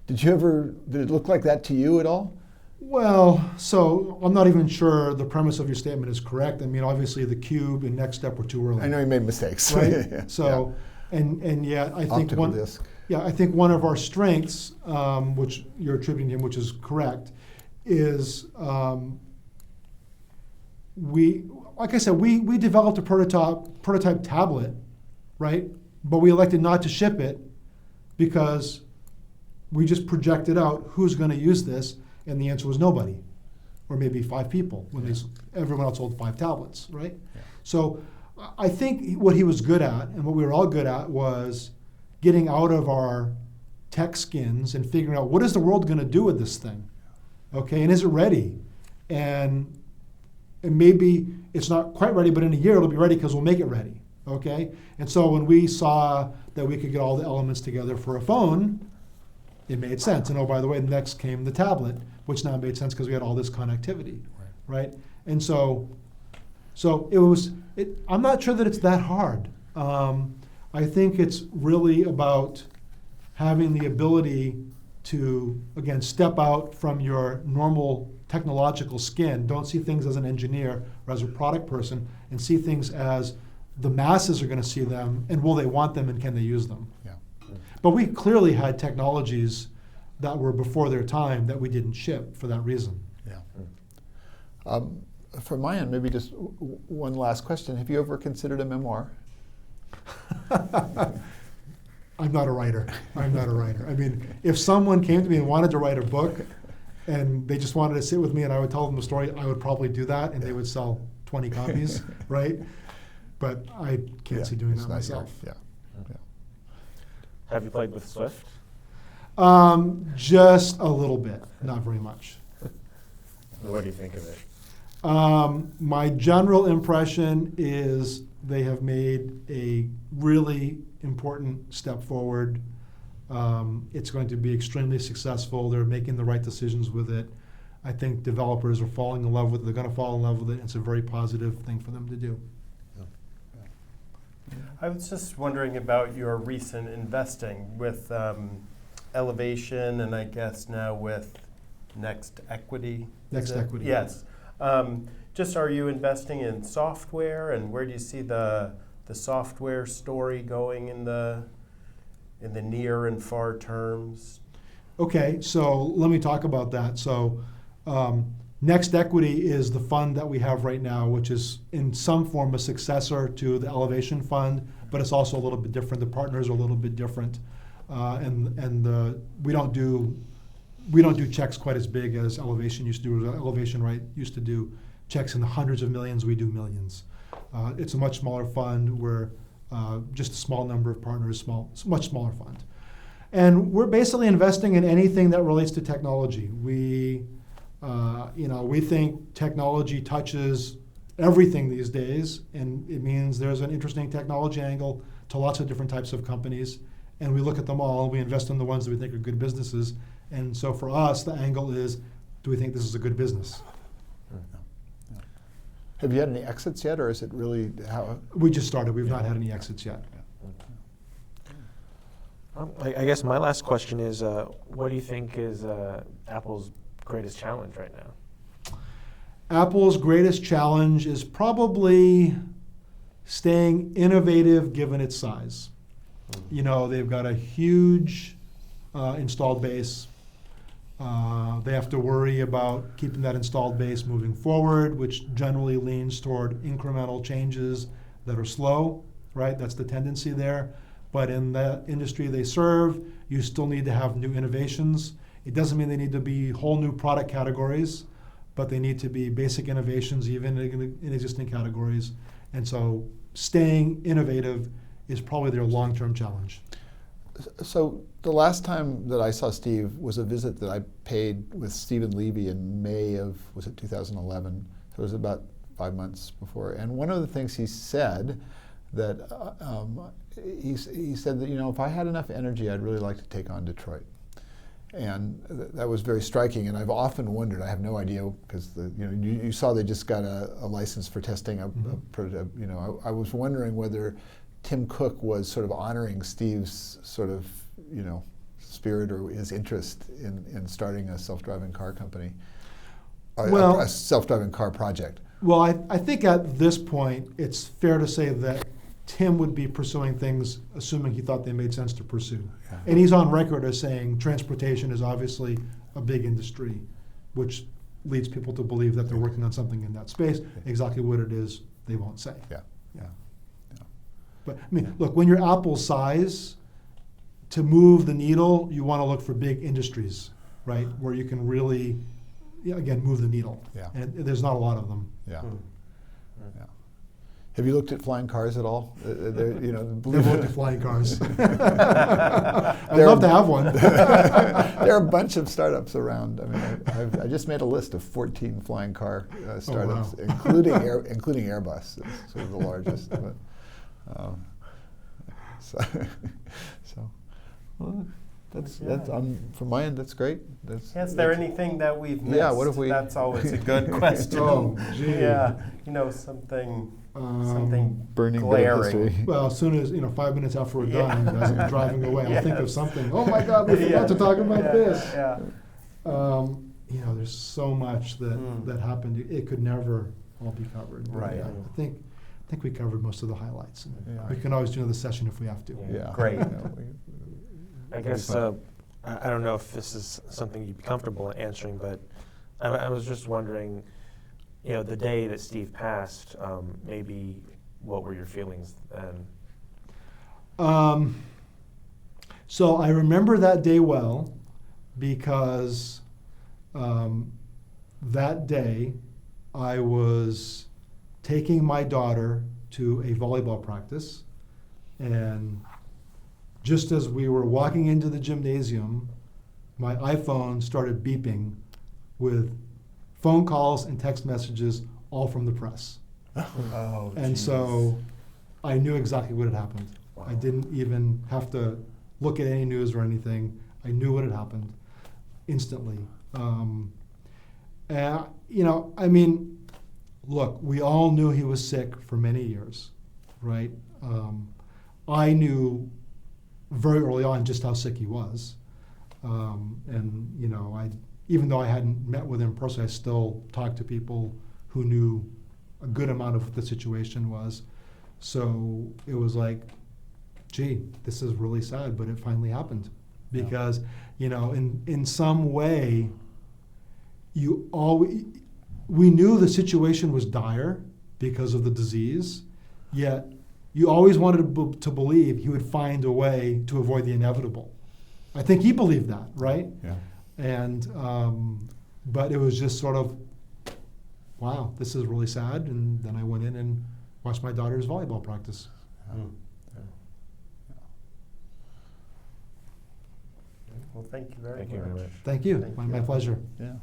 Did it look like that to you at all?
Well, so I'm not even sure the premise of your statement is correct. I mean, obviously the Cube and Next Step were too early.
I know you made mistakes.
Right?
Yeah.
So, and yet I think
Optical disk.
Yeah, I think one of our strengths, which you're attributing to him, which is correct, is like I said, we developed a prototype tablet, right? But we elected not to ship it because we just projected out who's going to use this, and the answer was nobody, or maybe 5 people when everyone else sold 5 tablets, right? Yeah. So I think what he was good at, and what we were all good at, was getting out of our tech skins and figuring out what is the world going to do with this thing, okay? And is it ready? And maybe it's not quite ready, but in a year it'll be ready because we'll make it ready, okay? And so when we saw that we could get all the elements together for a phone, it made sense. And oh, by the way, next came the tablet, which now made sense because we had all this connectivity, right? And so I'm not sure that it's that hard. I think it's really about having the ability to, again, step out from your normal technological skin. Don't see things as an engineer or as a product person, and see things as the masses are going to see them, and will they want them, and can they use them? Yeah. But we clearly had technologies that were before their time that we didn't ship for that reason.
Yeah. From my end, maybe just one last question. Have you ever considered a memoir?
I'm not a writer. I mean, if someone came to me and wanted to write a book and they just wanted to sit with me and I would tell them the story, I would probably do that, and they would sell 20 copies, right? But I can't see doing that myself.
Yeah.
Have you played with Swift?
Just a little bit, not very much.
What do you think of it?
My general impression is they have made a really important step forward. It's going to be extremely successful. They're making the right decisions with it. I think developers are falling in love with it. They're going to fall in love with it. It's a very positive thing for them to do.
I was just wondering about your recent investing with Elevation, and I guess now with Next Equity.
Next Equity.
Yes. Just are you investing in software, and where do you see the software story going in the near and far terms?
Okay, so let me talk about that. So Next Equity is the fund that we have right now, which is in some form a successor to the Elevation Fund, but it's also a little bit different. The partners are a little bit different, and we don't do checks quite as big as Elevation used to do. Elevation, right, used to do checks in the hundreds of millions. We do millions. It's a much smaller fund. We're just a small number of partners, much smaller fund. And we're basically investing in anything that relates to technology. We think technology touches everything these days, and it means there's an interesting technology angle to lots of different types of companies. And we look at them all, and we invest in the ones that we think are good businesses. And so for us, the angle is, do we think this is a good business?
Have you had any exits yet, or is it really how?
We just started. We've not had any exits yet.
I guess my last question is, what do you think is Apple's greatest challenge right now?
Apple's greatest challenge is probably staying innovative given its size. You know, they've got a huge installed base. They have to worry about keeping that installed base moving forward, which generally leans toward incremental changes that are slow, right? That's the tendency there. But in the industry they serve, you still need to have new innovations. It doesn't mean they need to be whole new product categories, but they need to be basic innovations even in existing categories. And so staying innovative is probably their long-term challenge.
So the last time that I saw Steve was a visit that I paid with Stephen Levy in May of, was it 2011? So it was about 5 months before. And one of the things he said that he said that, you know, if I had enough energy, I'd really like to take on Detroit. And that was very striking. And I've often wondered, I have no idea, because you saw they just got a license for testing a prototype. You know, I was wondering whether Tim Cook was sort of honoring Steve's sort of, you know, spirit or his interest in starting a self-driving car company, a self-driving car project.
Well, I think at this point, it's fair to say that Tim would be pursuing things assuming he thought they made sense to pursue. Yeah. And he's on record as saying transportation is obviously a big industry, which leads people to believe that they're working on something in that space. Exactly what it is, they won't say.
Yeah.
But I mean, look, when you're Apple's size, to move the needle, you want to look for big industries, right? Where you can really, again, move the needle.
Yeah.
And there's not a lot of them.
Yeah. Yeah. Have you looked at flying cars at all?
Never looked at flying cars. I'd love to have one.
There are a bunch of startups around. I mean, I just made a list of 14 flying car startups, including Airbus, is sort of the largest. But, well, that's from my end. That's great.
Is there anything that we've missed?
Yeah, what have we?
That's always a good question.
Oh, gee.
Yeah, something
burning
glaring.
Well, as soon as 5 minutes after we're done, as I'm driving away, I'll think of something. Oh my God, we forgot to talk about this.
Yeah.
There's so much that happened. It could never all be covered.
Right.
Yeah, I think we covered most of the highlights.
Yeah.
We can always do another session if we have to.
Yeah.
Great.
I guess I don't know if this is something you'd be comfortable answering, but I was just wondering, the day that Steve passed, maybe what were your feelings then?
So I remember that day well because that day I was taking my daughter to a volleyball practice, and just as we were walking into the gymnasium, my iPhone started beeping with phone calls and text messages, all from the press.
Oh,
and
geez.
so I knew exactly what had happened. Wow. I didn't even have to look at any news or anything. I knew what had happened instantly. I mean, look, we all knew he was sick for many years, right? I knew very early on just how sick he was. And, even though I hadn't met with him personally, I still talked to people who knew a good amount of what the situation was. So it was like, gee, this is really sad, but it finally happened. Because, in some way, we knew the situation was dire because of the disease, yet you always wanted to believe he would find a way to avoid the inevitable. I think he believed that, right?
Yeah.
And, but it was just sort of, wow, this is really sad. And then I went in and watched my daughter's volleyball practice.
Well, thank you very
Thank you very
much.
much.
Thank you.
Thank
My
you.
pleasure.
Yeah.